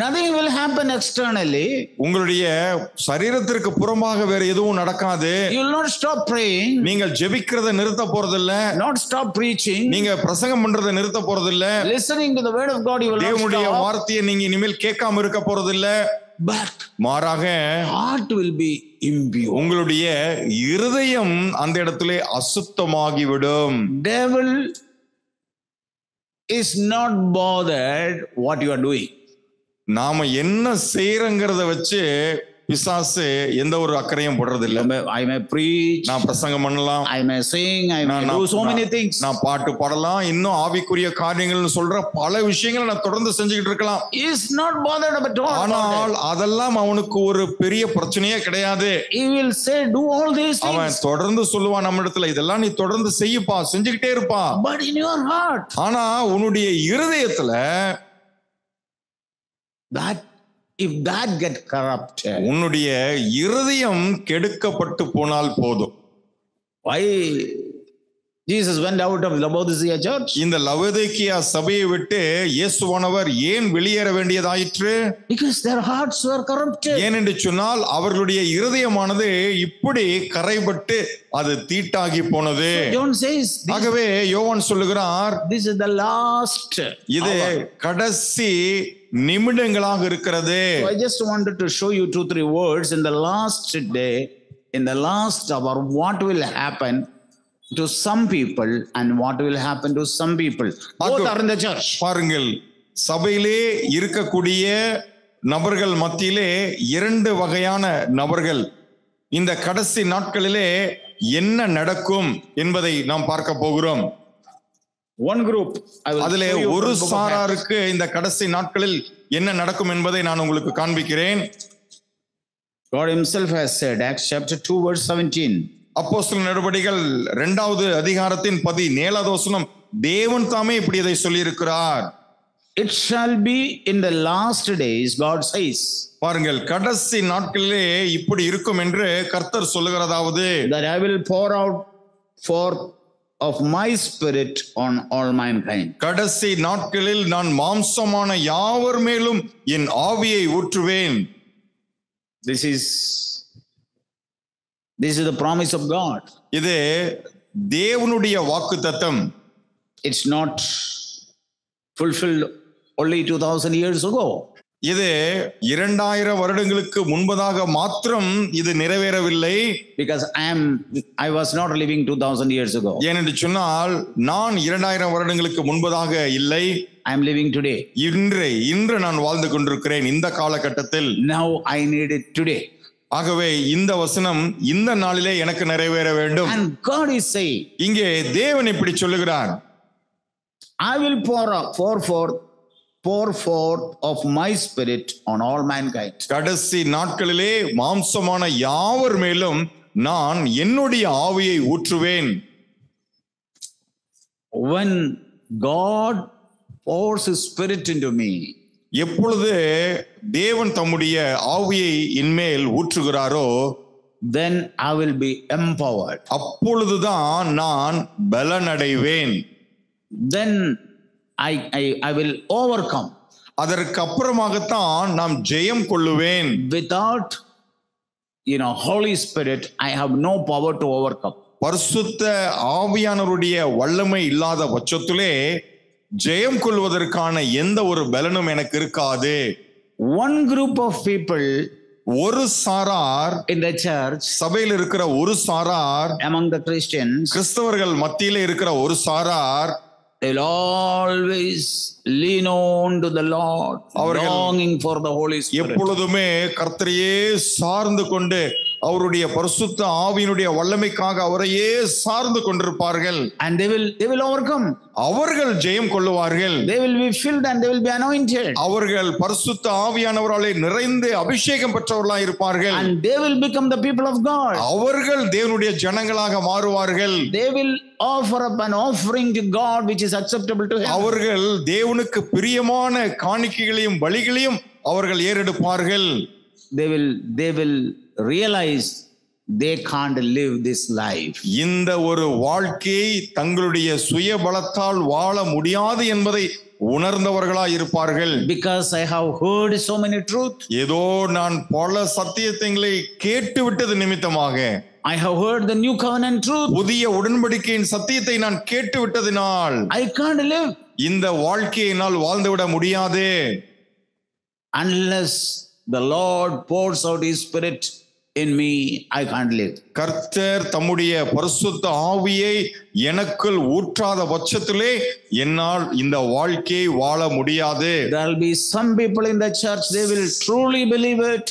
Nothing will happen externally. உங்களுடைய சரீரத்திற்கு புறமாக வேற எதுவும் நடக்காது. You will not stop praying. நீங்கள் ஜெபிக்கிறதை நிறுத்த போறதில்ல. Not stop preaching. நீங்க பிரசங்கம் பண்றதை நிறுத்த போறதில்ல. Listening to the word of God you will not தேவனுடைய stop. வார்த்தையை நீங்க இனிமேல் கேட்காம இருக்க போறதில்ல. But மாறாக heart will be impure. உங்களுடைய இருதயம் அந்த இடத்திலே அசுத்தமாகிவிடும். Devil is not bothered what you are doing. நாம என்ன செய்யறங்கிறத வச்சு பிசாசு எந்த ஒரு அக்கறையும் போடுறதில்லை. I may preach, நான் பிரசங்கம் பண்ணலாம், I may sing, I may do so many things. நான் பாட்டு பாடலாம், இன்னும் ஆவிக்குரிய காரியங்கள்னு சொல்ற பல விஷயங்களை நான் தொடர்ந்து செஞ்சுக்கிட்டு இருக்கலாம். He is not bothered about all. ஆனால் அதெல்லாம் அவனுக்கு ஒரு பெரிய பிரச்சனையே கிடையாது. He will say do all these things. அவன் தொடர்ந்து சொல்லுவான் நம்ம இடத்துல, இதெல்லாம் நீ தொடர்ந்து செய்யப்பா, செஞ்சுக்கிட்டே இருப்பா. But in your heart, ஆனா உன்னுடைய இருதயத்துல that if that get corrupted, உன்னுடைய இருதயம் கெடுக்கப்பட்டு போனால் போதும். why Jesus went out of Laodicea church? இந்த லவோதிக்கேயா சபையை விட்டு இயேசுவானவர் ஏன் வெளியேற வேண்டியதாயிற்று? Because their hearts were corrupted. ஏனென்று சொன்னால் அவர்களுடைய இருதயமானது இப்படி கரைபட்டு அது தீட்டாகி போனது. John says, ஆகவே யோவான் சொல்லுகிறார், this is the last இது கடைசி நிமிடங்களாக இருக்கிறது. So I just wanted to show you 2-3 words in the last day, in the last hour, what will happen to some people and what will happen to some people. Both are in the church. பாருங்கள், சபையிலே இருக்கக்கூடிய நபர்கள் மத்தியிலே இரண்டு வகையான நபர்கள் இந்த கடைசி நாட்களிலே என்ன நடக்கும் என்பதை நாம் பார்க்க போகிறோம். One group, அதிலே ஒரு சாராருக்கு இந்த கடைசி நாட்களில் என்ன நடக்கும் என்பதை நான் உங்களுக்கு காண்பிக்கிறேன். God himself has said, Acts chapter 2 verse 17. அப்போஸ்தலர் நடபடிகள் 2வது அதிகாரத்தின் 17வது வசனம், தேவன் தாமே இப்படி இதை சொல்லி இருக்கிறார். it shall be in the last days, God says, பாருங்கள், கடைசி நாட்களிலே இப்படி இருக்கும் என்று கர்த்தர் சொல்லுகிறதாவது, that I will pour out forth of my spirit on all mankind. கடைசி நாட்களில் நான் மாம்சமான யாவர் மேலும் என் ஆவியை ஊற்றுவேன். This is the promise of God. இது தேவனுடைய வாக்குத்தத்தம். It's not fulfilled only 2000 years ago. இது 2000 வருடங்களுக்கு முன்பதாக மாத்திரம் இது நிறைவேறவில்லை. Because I was not living 2000 years ago. ஏனென்று சொன்னால் நான் 2000 வருடங்களுக்கு முன்பதாக இல்லை. I am living today. இன்று நான் வாழ்ந்து கொண்டிருக்கிறேன் இந்த காலகட்டத்தில். Now I need it today. ஆகவே இந்த வசனம் இந்த நாளிலே எனக்கு நிறைவேற வேண்டும். And God is saying, இங்கே தேவன் இப்படி சொல்லுகிறார், I will pour forth of my spirit on all mankind. கடைசி நாட்களிலே மாம்சமான யாவர் மேலும் நான் என்னுடைய ஆவியை ஊற்றுவேன். When God pours his spirit into me, எப்பொழுது தேவன் தம்முடைய ஆவியை என்மேல் ஊற்றுகிறாரோ, then I will be empowered. அப்பொழுதுதான் நான் பலனடைவேன். Then I will overcome. அதற்கு அப்புறமாகத்தான் நாம் ஜெயம் கொள்ளுவேன். Without Holy Spirit, I have no power to overcome. பரிசுத்த ஆவியானவருடைய வல்லமை இல்லாத பட்சத்திலே ஜெயம் கொள்வதற்கான எந்த ஒரு பலனும் எனக்கு இருக்காது. One group of people, ஒரு சாரார் in the church, சபையில் இருக்கிற ஒரு சாரார், among the Christians, கிறிஸ்தவர்கள் மத்தியிலே இருக்கிற ஒரு சாரார், they'll always lean on to the Lord, longing for the Holy Spirit. எப்பொழுதுமே கர்த்தரையே சார்ந்து கொண்டு அவருடைய பரிசுத்த ஆவியினுடைய வல்லமைக்காக அவரையே சார்ந்து கொண்டிருப்பார்கள். And they will overcome. அவர்கள் ஜெயம் கொள்ளுவார்கள். They will be filled and they will be anointed. அவர்கள் பரிசுத்த ஆவியானவராலே நிறைந்து அபிஷேகம் பெற்றவர்களாய் இருப்பார்கள். And they will become the people of God. அவர்கள் தேவனுடைய ஜனங்களாக மாறுவார்கள். They will offer up an offering to God which is acceptable to him. அவர்கள் தேவனுக்கு பிரியமான காணிக்கைகளையும் பலிகளையும் அவர்கள் ஏறெடுப்பார்கள். They will realize they can't live this life. இந்த ஒரு வாழ்க்கையை தங்களுடைய சுய பலத்தால் வாழ முடியாது என்பதை உணர்ந்தவர்களாய் இருப்பார்கள். Because I have heard so many truth. ஏதோ நான் பல சத்தியங்களை கேட்டு விட்டது நிமித்தமாக, I have heard the new covenant truth. புதிய உடன்படிக்கையின் சத்தியத்தை நான் கேட்டு விட்டதினால் I can't live. இந்த வாழ்க்கையை என்னால் வாழ்ந்துவிட முடியாது. Unless the Lord pours out his spirit in me, I can't live. கர்த்தர் தம்முடைய பரிசுத்த ஆவியை எனக்குள் ஊற்றாத பட்சத்திலே என்னால் இந்த வாழ்க்கையை வாழ முடியாது. There will be some people in the church, they will truly believe it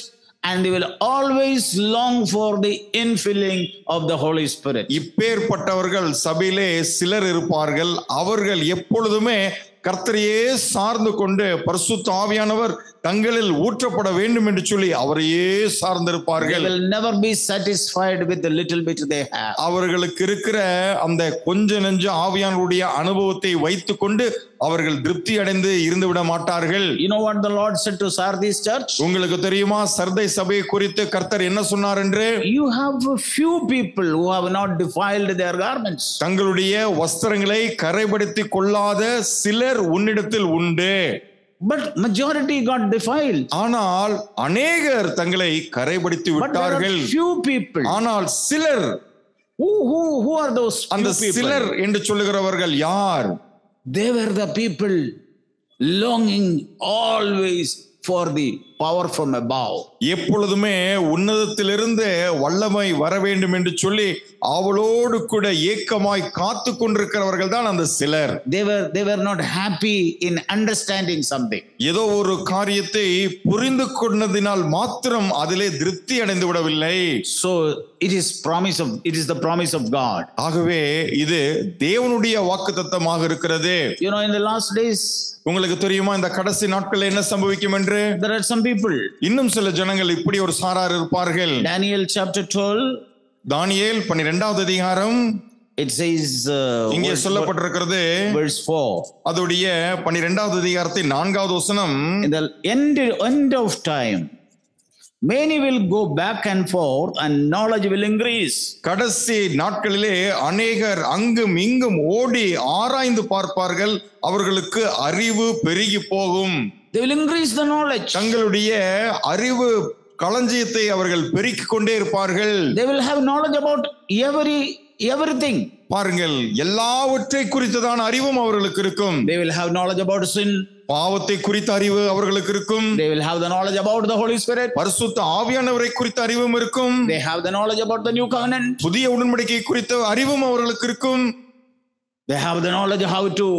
and they will always long for the infilling of the Holy Spirit. இப்பேற்பட்டவர்கள் சபையிலே சிலர் இருப்பார்கள். அவர்கள் எப்பொழுதுமே கர்த்தரையே சார்ந்து கொண்டு பரிசுத்த ஆவியானவர் தங்களில் ஊற்றப்பட வேண்டும் என்று சொல்லி அவரையே சார்ந்திருப்பார்கள். They will never be satisfied with the little bit they have. அவர்களுக்கு இருக்கிற அந்த கொஞ்ச நெஞ்ச ஆவியானவருடைய அனுபவத்தை வைத்துக் கொண்டு அவர்கள் திருப்தி அடைந்து இருந்து விட மாட்டார்கள். You know what the Lord said to Sardis church? உங்களுக்கு தெரியுமா சர்தை சபை குறித்து கர்த்தர் என்ன சொன்னார் என்று? You have a few people who have not defiled their garments. தங்களுடைய வஸ்திரங்களை கரைப்படுத்திக் கொள்ளாத சிலர் உன்னிடத்தில் உண்டு. But majority got defiled. ஆனால் அநேகர் தங்களை கரைப்படுத்தி விட்டார்கள். But there are few people. ஆனால் சிலர், who are those few அந்த people? சிலர் என்று சொல்லுகிறவர்கள் யார்? They were the people longing always for the power from above. எப்பொழுதுமே உன்னதத்திலிருந்து வல்லமை வர வேண்டும் என்று சொல்லி அவளோடு கூட ஏக்கமாய் காத்து கொண்டிருக்கிறவர்கள் தான் அந்த சிலர். They were not happy in understanding something. ஏதோ ஒரு காரியத்தை புரிந்து கொண்டதினால் மாத்திரம் அதிலே திருப்தி அடைந்து விடவில்லை. So it is the promise of God. ஆகவே இது தேவனுடைய வாக்குத்தத்தமாக இருக்கிறது. You know, in the last days, உங்களுக்கு தெரியுமா இந்த கடைசி நாட்களில் என்ன சம்பவிக்கும் என்று? there are some people. இன்னும் சில ஜனங்கள் இப்படி ஒரு சாரார் இருப்பார்கள். Daniel chapter 12, தானியேல் 12வது அதிகாரம் It says, இங்கே சொல்லப்பட்டிருக்கிறது verse 4. அதோடைய 12வது அதிகாரத்தின் 4வது வசனம், In the end of time, many will go back and forth and knowledge will increase. கடைசி நாட்களிலே அநேகர் அங்கும் இங்கும் ஓடி ஆராய்ந்து பார்ப்பார்கள், அவர்களுக்கு அறிவு பெருகி போகும். They will increase the knowledge. தங்களுடைய அறிவு களஞ்சியத்தை அவர்கள் பெருக்கிக் கொண்டே இருப்பார்கள். They will have knowledge about everything. பாருங்கள், எல்லாவற்றை குறித்ததான அறிவும் அவர்களுக்கு இருக்கும். They will have knowledge about sin. பாவத்தை குறித்த அறிவு அவர்களுக்கு இருக்கும். They will have the knowledge about the Holy Spirit. பரிசுத்த ஆவியானவரை குறித்த அறிவும் இருக்கும். They have the knowledge about the new covenant. புதிய உடன்படிக்கை குறித்த அறிவும் அவர்களுக்கு இருக்கும். They have the knowledge how to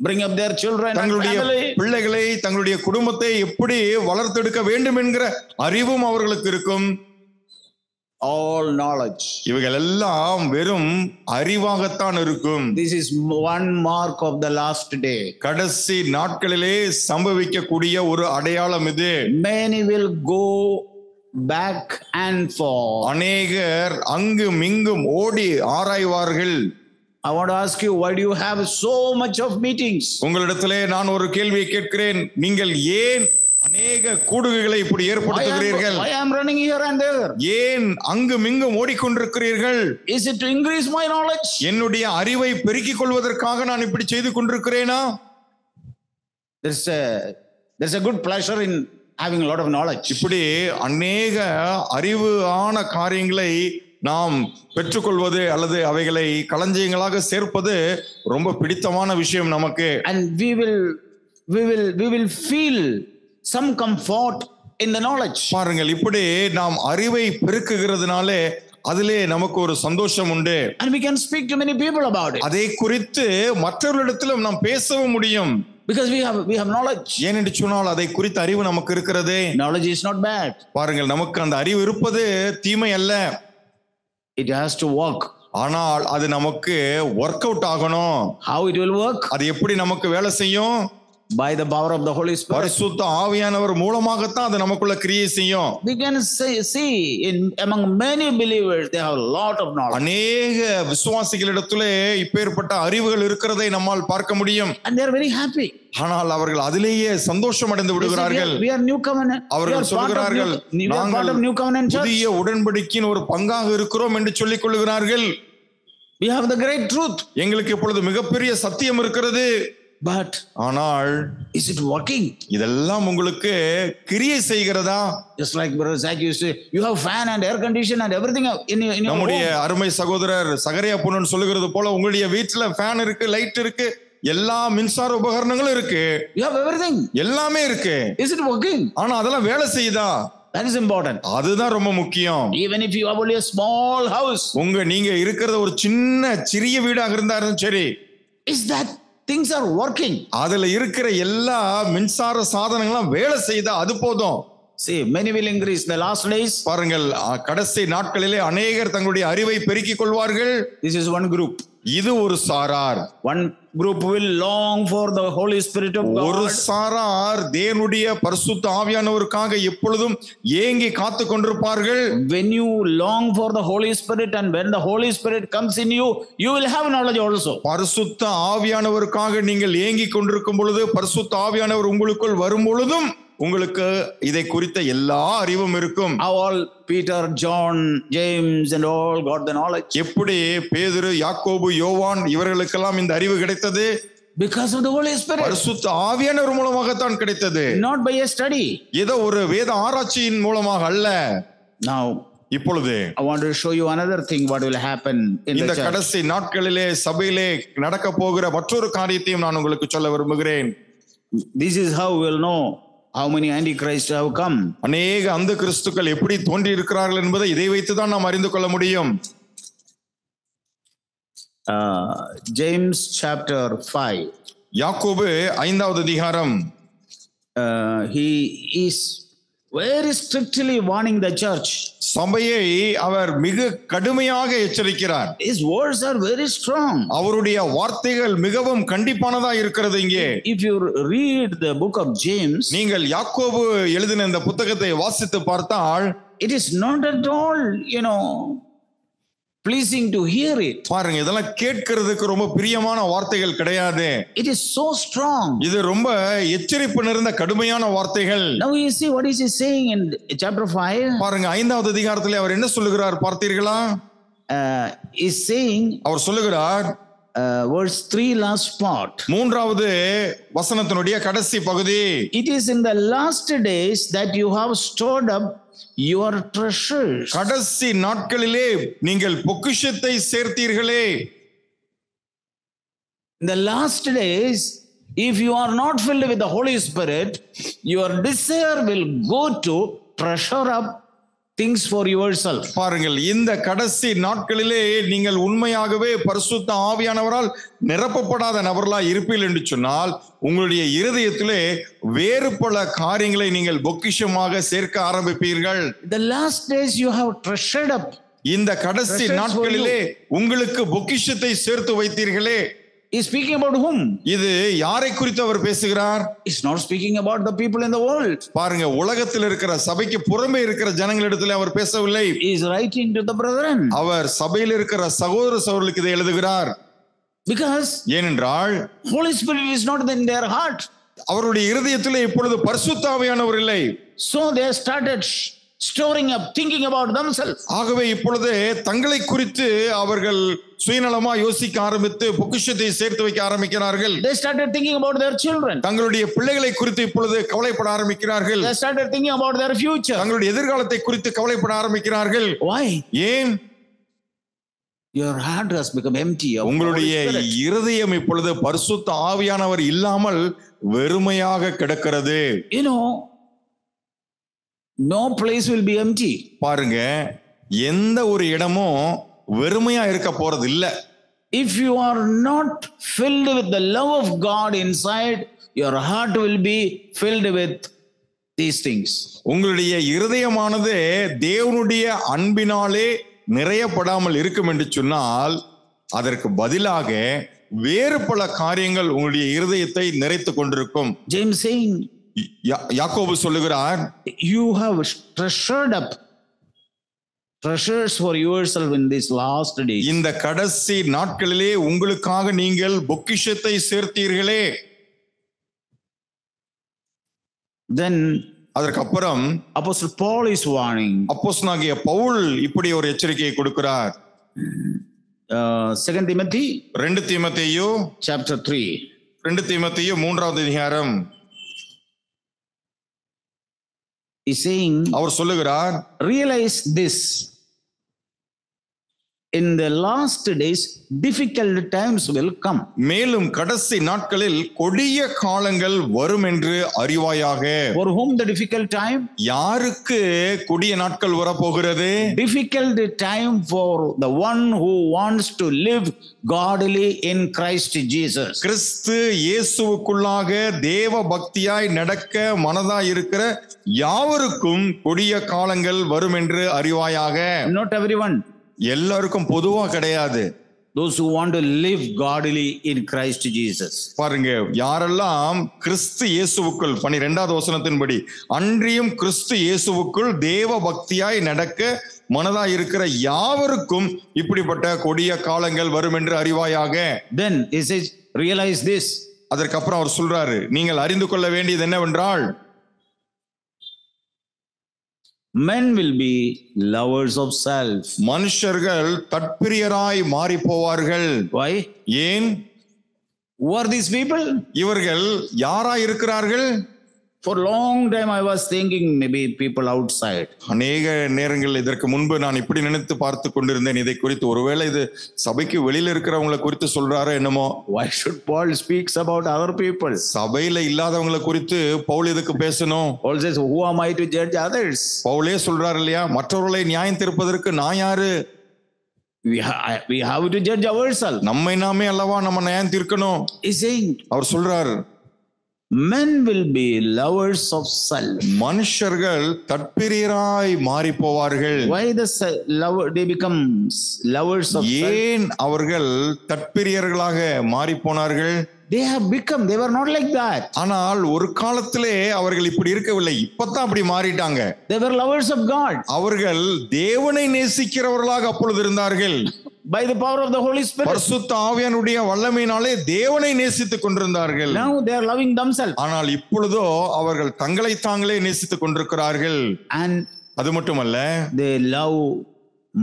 bring up their children and தங்களுடைய family. பிள்ளைகளை, தங்களுடைய குடும்பத்தை எப்படி வளர்த்தெடுக்க வேண்டும் என்கிற அறிவும் அவர்களுக்கு இருக்கும். All knowledge. இவைகள் எல்லாம் வெறும் அறிவாகத்தான் இருக்கும். This is one mark of the last day. கடைசி நாட்களிலே சம்பவிக்கக்கூடிய ஒரு அடையாளம் இது. Many will go back and forth. அநேகர் அங்கும் இங்கும் ஓடி ஆராய்வார்கள். I want to ask you, why do you have so much of meetings? உங்களிடத்திலே நான் ஒரு கேள்வியை கேட்கிறேன். நீங்கள் ஏன் அநேக கூடுகைகளை இப்படி ஏற்படுத்துகிறீர்கள்? Why I am running here and there? ஏன் அங்கும் இங்கும் ஓடிக்கொண்டிருக்கிறீர்கள்? Is it to increase my knowledge? என்னுடைய அறிவை பெருக்கிக் கொள்வதற்காக நான் இப்படி செய்து கொண்டிருக்கிறேனா? There's a good pleasure in having a lot of knowledge. இப்படி அநேக அறிவான காரியங்களை நாம் பெற்றுக்கொள்வது அல்லது அவைகளை களஞ்சியங்களாக சேர்ப்பது ரொம்ப பிடித்தமான விஷயம் நமக்கு. And we will feel some comfort in the knowledge. பாருங்கள், இப்படி நாம் அறிவை பெருக்குகிறதுனாலே அதிலே நமக்கு ஒரு சந்தோஷம் உண்டு. And we can speak to many people about it. அதை குறித்து மற்றவர்களிடத்திலும் நாம் பேசவும் முடியும். Because we have knowledge. ஏனென்று சொன்னால் அதை குறித்த அறிவு நமக்கு இருக்கிறது. Knowledge is not bad. பாருங்கள், நமக்கு அந்த அறிவு இருப்பது தீமை அல்ல. It has to work. ஆனால் அது நமக்கு ஒர்க் அவுட் ஆகணும். How it will work? அது எப்படி நமக்கு வேலை செய்யும்? By the power of the Holy Spirit. பரிசுத்த ஆவியானவர் மூலமாகத்தான் அது நமக்குள்ள கிரியை செய்யும். We can see among many believers they have a lot of knowledge. அநேக விசுவாசிகளிடத்திலே இப்பேற்பட்ட அறிவுகள் இருக்கிறதை நம்மால் பார்க்க முடியும். And they are very happy. ஆனால் அவர்கள் அதிலேயே சந்தோஷம் அடைந்து விடுகிறார்கள். We are new covenant. அவர்கள் சொல்கிறார்கள், நாங்கள் புதிய உடன்படிக்கையின் ஒரு பங்காக இருக்கிறோம் என்று சொல்லிக் கொள்கிறார்கள். We have the great truth. எங்களுக்கு இப்பொழுது மிகப்பெரிய சத்தியம் இருக்கிறது. But ஆனால் is it working? இதெல்லாம் உங்களுக்கு கிரியை செய்கிறதா? Just like Brother Zach used to say, you have fan and air condition and everything in your நம்முடைய home. அருமை சகோதரர் சகரியா பொன்னன் சொல்லுகிறது போல உங்களுடைய வீட்டுல ஃபேன் இருக்கு, லைட் இருக்கு, எல்லா மின்சார உபகரணங்களும் இருக்கு. You have everything. எல்லாமே இருக்கு. Is it working? ஆனா அதெல்லாம் வேலை செய்யுதா? That is important. அதுதான் ரொம்ப முக்கியம். Even if you have only a small house. நீங்க இருக்கிறது ஒரு சிறிய வீடாக இருந்தாலும் சரி. Is that things are working? அதுல இருக்கிற எல்லா மின்சார சாதனங்களும் வேலை செய்தா அது போதும். See, many will increase the last days. பாருங்கள், கடைசி நாட்களிலே அநேகர் தங்களுடைய அறிவை பெருக்கிக் கொள்வார்கள். This is one group. இது ஒரு சாரார். One group will long for the Holy Spirit of God. ஒரு சாரார் தேவனுடைய பரிசுத்த ஆவியானவருக்காக எப்பொழுதும் ஏங்கி காத்துக் கொண்டிருப்பார்கள். When you long for the Holy Spirit and when the Holy Spirit comes in you, you will have knowledge also. பரிசுத்த ஆவியானவருக்காக நீங்கள் ஏங்கி கொண்டிருக்கும் பொழுது, பரிசுத்த ஆவியானவர் உங்களுக்குள் வரும் பொழுதும் உங்களுக்கு இதை குறித்த எல்லா அறிவும் இருக்கும். All Peter, John, James and all got the knowledge. எப்படி பேதுரு, யாக்கோபு, யோவான் இவர்களுக்கெல்லாம் இந்த அறிவு கிடைத்தது? Because of the Holy Spirit. பரிசுத்த ஆவியானவர் மூலமாகத்தான் கிடைத்தது. Not by a study. ஏதோ ஒரு வேத ஆராய்ச்சியின் மூலமாக அல்ல. Now இப்பொழுது I want to show you another thing what will happen in இந்த the church. கடைசி நாட்களிலே சபையிலே நடக்க போகிற மற்றொரு காரியத்தையும் நான் உங்களுக்கு சொல்ல விரும்புகிறேன். This is how we will know how many antichrists have come. அநேக அந்த கிறிஸ்துக்கள் எப்படி தோன்றி இருக்கிறார்கள் என்பதை இதை வைத்துதான் நாம் அறிந்து கொள்ள முடியும். James chapter 5. யாக்கோபு 5வது அதிகாரம். He is very strictly warning the church. சபையை அவர் மிக கடுமையாக எச்சரிக்கிறார். His words are very strong. அவருடைய வார்த்தைகள் மிகவும் கண்டிப்பானதா இருக்கிறது. இங்கே if you read the book of James, நீங்கள் யாக்கோபு எழுதின இந்த புத்தகத்தை வாசித்து பார்த்தால், it is not at all, pleasing to hear it. பாருங்க, இதெல்லாம் கேட்கிறதுக்கு ரொம்ப பிரியமான வார்த்தைகள் கிடையாது. It is so strong. இது ரொம்ப எச்சரிப்பு நிறைந்த கடுமையான வார்த்தைகள். Now you see what is he saying in chapter 5? பாருங்க, 5வது அதிகாரத்திலே அவர் என்ன சொல்லுகிறார் பார்த்தீர்களா? Is saying, அவர் சொல்லுகிறார், verse 3 last part. 3வது வசனத்தினுடைய கடைசி பகுதி. It is in the last days that you have stored up your treasures. கடைசி நாட்களிலே நீங்கள் பொக்கிஷத்தை சேர்த்தீர்களே. In the last days, if you are not filled with the Holy Spirit, your desire will go to treasure up things for yourself. பாருங்கள், இந்த கடைசி நாட்களிலே நீங்கள் உண்மையாகவே பரிசுத்த ஆவியானவரால் நிரப்பப்படாத நபர்களாய் இருப்பீர்கள் என்று சொன்னால், உங்களுடைய இருதயத்திலே வேறு பல காரியங்களை நீங்கள் பொக்கிஷமாக சேர்க்க ஆரம்பிப்பீர்கள். The last days you have treasured up. இந்த கடைசி நாட்களிலே உங்களுக்கு பொக்கிஷத்தை சேர்த்து வைத்தீர்களே. He's speaking about whom? இது யாரை குறித்து அவர் பேசுகிறார்? He's not speaking about the people in the world. பாருங்க, உலகத்தில் இருக்கிற சபைக்கு புறமே இருக்கிற ஜனங்களிடத்தில் அவர் பேசவில்லை. He is writing to the brethren. அவர் சபையில் இருக்கிற சகோதர சகோதரர்களுக்கு இதை எழுதுகிறார். Because ஏனென்றால் Holy Spirit is not in their heart. அவருடைய இருதயத்திலே இப்பொழுது பரிசுத்த ஆவியானவர் இல்லை. So they started storing up, thinking about themselves. ஆகவே இப்பொழுது தங்களை குறித்து அவர்கள் சுயநலமா யோசிக்க ஆரம்பித்து பொக்கிஷத்தை சேர்த்து வைக்க ஆரம்பிக்கிறார்கள். They started thinking about their children. தங்களுடைய பிள்ளைகளை குறித்து இப்பொழுது கவலைப்பட ஆரம்பிக்கிறார்கள். They started thinking about their future. தங்களுடைய எதிர்காலத்தை குறித்து கவலைப்பட ஆரம்பிக்கிறார்கள். Why? ஏன்? Your heart has become empty. உங்களுடைய இருதயம் இப்பொழுது பரிசுத்த ஆவியானவர் இல்லாமல் வெறுமையாக கிடக்கிறது. You know, no place will be empty. பாருங்க, எந்த ஒரு இடமும் வெறுமையா இருக்க போறது இல்ல. If you are not filled with the love of God inside, your heart will be filled with these things. உங்களுடைய இருதயமானது தேவனுடைய அன்பினாலே நிறையப்படாமல் இருக்கும் என்று சொன்னால், அதற்கு பதிலாக வேறு பல காரியங்கள் உங்களுடைய இருதயத்தை நிறைத்து கொண்டிருக்கும். James saying, யாக்கோபு சொல்லுகிறார், you have treasured up treasures for yourself in these last days. இந்த கடைசி நாட்களிலே உங்களுக்காக நீங்கள் பொக்கிஷத்தை சேர்த்தீர்களே. Then அதற்கு அப்புறம் Apostle Paul is warning. அப்போஸ்தலனாகிய பவுல் இப்படி ஒரு எச்சரிக்கையை கொடுக்கிறார். 2 Timothy 2 தீமோத்தேயு chapter 3. 2 தீமோத்தேயு 3வது அதிகாரம். He's saying, அவர் சொல்லுகிறார், realize this, in the last days difficult times will come. மேலும் கடைசி நாட்களில் கொடிய காலங்கள் வரும் என்று அறிவாயாக. For whom the difficult time? யாருக்கு கொடிய நாட்கள் வரப்போகிறது? Difficult time for the one who wants to live godly in Christ Jesus. கிறிஸ்து இயேசுவுக்குள்ளாக தேவ பக்தியாய் நடக்க மனதாய் இருக்கிற யாவருக்கும் கொடிய காலங்கள் வரும் என்று அறிவாயாக. Not everyone. எல்லாருக்கும் பொதுவா கிடையாது. Those who want to live godly in Christ Jesus. பாருங்க, யாரெல்லாம் கிறிஸ்து இயேசுவுக்குள் 12வது வசனத்தின்படி அன்றியும் கிறிஸ்து இயேசுவுக்குள் தேவ பக்தியாய் நடக்க மனதாய் இருக்கிற யாவருக்கும் இப்படிப்பட்ட கொடிய காலங்கள் வரும் என்று அறிவாயாக. Then he says, realize this. அதற்கப்புறம் அவர் சொல்றாரு, நீங்கள் அறிந்து கொள்ள வேண்டியது என்னவென்றால், men will be lovers of self. மனுஷர்கள் தற்பிரியராய் மாறி போவார்கள். Why? ஏன்? Who are these people? இவர்கள் யாராய் இருக்கிறார்கள்? For a long time I was thinking maybe people outside. அநேக நேரங்கள் இதற்கு முன்பு நான் இப்படி நினைத்து பார்த்து கொண்டிருந்தேன் இதை குறித்து. ஒருவேளை இது சபைக்கு வெளியில இருக்கிறவங்களை குறித்து சொல்றாரோ என்னமோ. Why should Paul speaks about other people? சபையில இல்லாதவங்களை குறித்து பவுல் எதுக்கு பேசணும்? Paul says, who am I to judge others? பவுலே சொல்றாரு இல்லையா, மற்றவர்களை நியாயம் தீர்ப்பதற்கு நான் யாரு? We have to judge ourselves. நம்மை நாமே அல்லவா நம்ம நியாயம் தீர்க்கணும். He's saying, அவர் சொல்றாரு, men will be lovers of self. மனுஷர்கள் தற்பிரியராய் மாறி போவார்கள். Why they become lovers of self? ஏன் அவர்கள் தற்பிரியர்களாக மாறி போனார்கள்? they have become, they were not like that. ஆனால் ஒரு காலத்திலே அவர்கள் இப்படி இருக்கவில்லை, இப்பதான் அப்படி மாறிட்டாங்க. They were lovers of God. அவர்கள் தேவனை நேசிக்கிறவர்களாக அப்பொழுது இருந்தார்கள். By the power of the Holy Spirit. பரிசுத்த ஆவியானுடைய வல்லமையினாலே தேவனை நேசித்துக் கொண்டிருந்தார்கள். Now they are loving themselves. ஆனால் இப்பொழுதோ அவர்கள் தங்களை தாங்களே நேசித்துக் கொண்டிருக்கிறார்கள். And அது மட்டுமல்ல, they love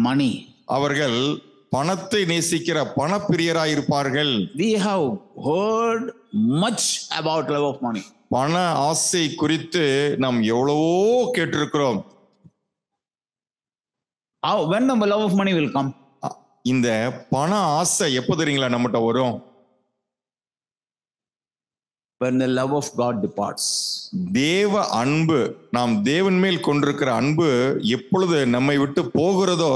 money. அவர்கள் பணத்தை நேசிக்கிற பணப்பிரியராய் இருப்பார்கள். We have heard much about love of money. பண ஆசை குறித்து நாம் எவ்வளவோ கேட்டிருக்கிறோம். When the love of money will come? இந்த பண ஆசை எப்போ தெரியுங்களா நம்மகிட்ட வரும்? When the love of God departs. தேவ அன்பு, நாம் தேவன் மேல் கொண்டிருக்கிற அன்பு எப்பொழுது நம்மை விட்டு போகிறதோ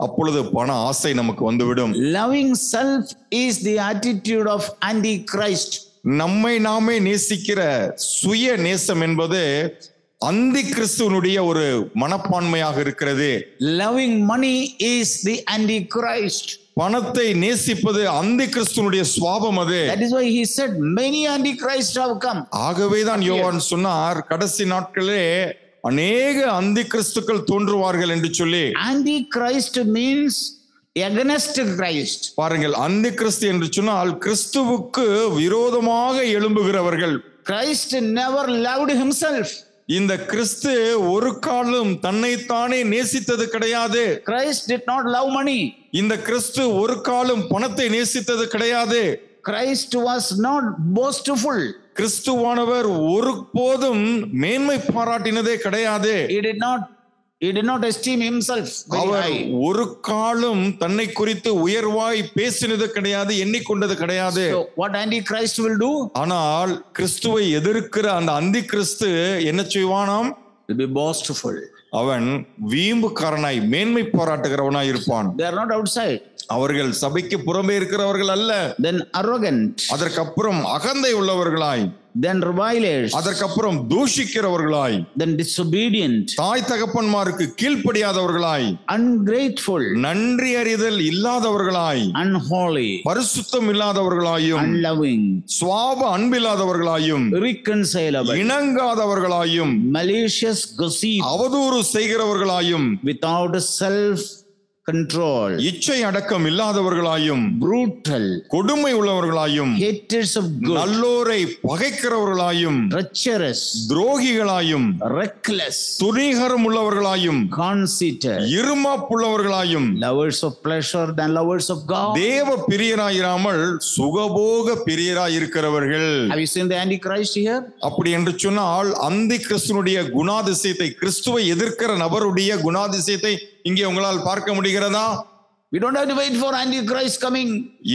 அப்பொழுது பண ஆசை நமக்கு வந்துவிடும். Loving self is the attitude of Antichrist. நம்மை நாமே நேசிக்கிற சுய நேசம் என்பது அந்தி கிறிஸ்துவனுடைய ஒரு மனப்பான்மையாக இருக்கிறது. Loving money is the Antichrist. பணத்தை நேசிப்பது அந்தி கிறிஸ்துவனுடைய சுவாபம் அது. That is why he said many Antichrists have come. ஆகவேதான் யோவான் சொன்னார், கடைசி நாட்களே அநேக அந்தி கிறிஸ்துக்கள் தோன்றுவார்கள் என்று சொல்லி. Antichrist means against Christ. பாருங்கள், அந்தி கிறிஸ்து என்று சொன்னால் கிறிஸ்துவுக்கு விரோதமாக எழும்புகிறவர்கள். Christ never loved himself. இந்த கிறிஸ்து ஒரு காலம் தன்னைத்தானே நேசித்தது கிடையாது. Christ did not love money. இந்த கிறிஸ்து ஒரு காலம் பணத்தை நேசித்தது கிடையாது. Christ was not boastful. கிறிஸ்துவானவர் ஒருபோதும் மேன்மை பாராட்டினதே கிடையாது. He did not esteem himself very our high. ஒரு காலம் தன்னை குறித்து உயர்வாய் பேசினது கிடையாது, எண்ணிக்கொண்டது கிடையாது. So what Antichrist will do? ஆனால் கிறிஸ்துவை எதிர்க்கிற அந்த அந்தி கிறிஸ்து என்ன செய்வானாம்? Will be boastful. அவன் வீம்புக்காரனாய் மேன்மை பாராட்டுகிறவனாய் இருப்பான். They are not outside. அவர்கள் சபைக்கு புறம்பே இருக்கிறவர்கள் அல்ல. Then arrogant. அதற்கப்புறம் அகந்தை உள்ளவர்களாய். Then revilers. அதற்கப்புறம் தூஷிக்கிறவர்களாய். Then disobedient. தாய் தகப்பன்மாருக்கு கீழ்ப்படியாதவர்களாய். Ungrateful. நன்றி அறிதல் இல்லாதவர்களாய். Unholy. பரிசுத்தம் இல்லாதவர்களாயும். Unloving. சுவாப அன்பில்லாதவர்களாயும். Irreconcilable. இணங்காதவர்களாயும். Malicious gossip. அவதூறு செய்கிறவர்களாயும். Without self control. இச்சை அடக்கம் இல்லாதவர்களாயும். Brutal. கொடுமை உள்ளவர்களாயும். Haters of good. நல்லோரை பகைக்கிறவர்களாயும். Treacherous. துரோகிகளாயும். Reckless. துணிகரம் உள்ளவர்களாயும். Conceited. இருமாப்புள்ளவர்களாயும். Lovers of pleasure than lovers of God. தேவ பிரியராயிராமல் சுகபோக பிரியராயிருக்கிறவர்கள். Have you seen the Antichrist here? அப்படி என்று சொன்னால் அந்தி கிறிஸ்துவனுடைய குணாதிசயத்தை, கிறிஸ்துவை எதிர்க்கிற நபருடைய குணாதிசயத்தை இங்கே உங்களால் பார்க்க முடிகிறதா? We don't have to wait for Antichrist coming.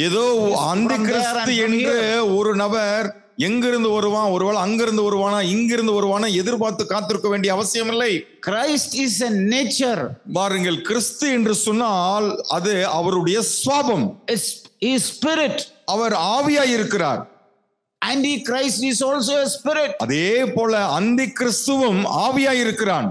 ஏதோ அந்தி கிறிஸ்து என்று ஒரு நபர் எங்கிருந்து வருவான், ஒருவேளை அங்கிருந்து வருவானா இங்கிருந்து வருவானா எதிர்பார்த்து காத்திருக்க வேண்டிய அவசியம் இல்லை. Christ is a nature. பாருங்கள், கிறிஸ்து என்று சொன்னால் அது அவருடைய சுவாபம். He is spirit. அவர் ஆவியாய் இருக்கிறார். Antichrist is also a spirit. அதே போல அந்தி கிறிஸ்துவும் ஆவியாய் இருக்கிறான்.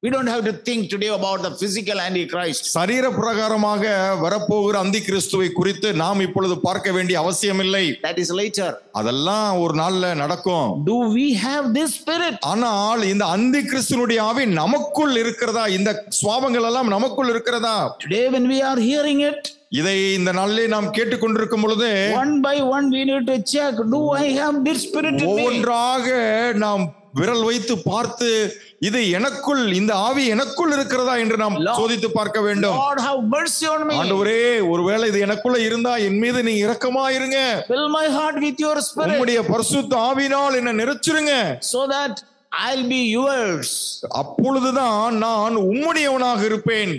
We don't have to think today about the physical Antichrist. சரீர பிரகாரமாக வரப்போகிற அந்தி கிறிஸ்துவை குறித்து நாம் இப்பொழுது பார்க்க வேண்டிய அவசியம் இல்லை. That is later. அதெல்லாம் ஒரு நாள்ல நடக்கும். Do we have this spirit? ஆனால் இந்த அந்தி கிறிஸ்துனுடைய ஆவி நமக்குள் இருக்கிறதா? இந்த சுவாபங்கள் எல்லாம் நமக்குள் இருக்கிறதா? Today when we are hearing it, இதை இந்த நாளிலே நாம் கேட்டுக்கொண்டிருக்கும் பொழுது one by one we need to check, do I have this spirit in me? ஒவ்வொன்றாக நாம் விரல் வைத்து பார்த்து இது எனக்குள், இந்த ஆவி எனக்குள் இருக்கிறதா என்று நாம் சோதித்து பார்க்க வேண்டும். Lord, have mercy on me. ஆண்டவரே, ஒருவேளை இது எனக்குள்ள இருந்தா என் மீது நீ இரக்கமாயிருங்க. Fill my heart with your spirit. உம்முடைய பரிசுத்த ஆவியினால் என்னை நிறைச்சிருங்க. So that I'll be yours. அப்பொழுதுதான் நான் உம்முடையவனாக இருப்பேன்.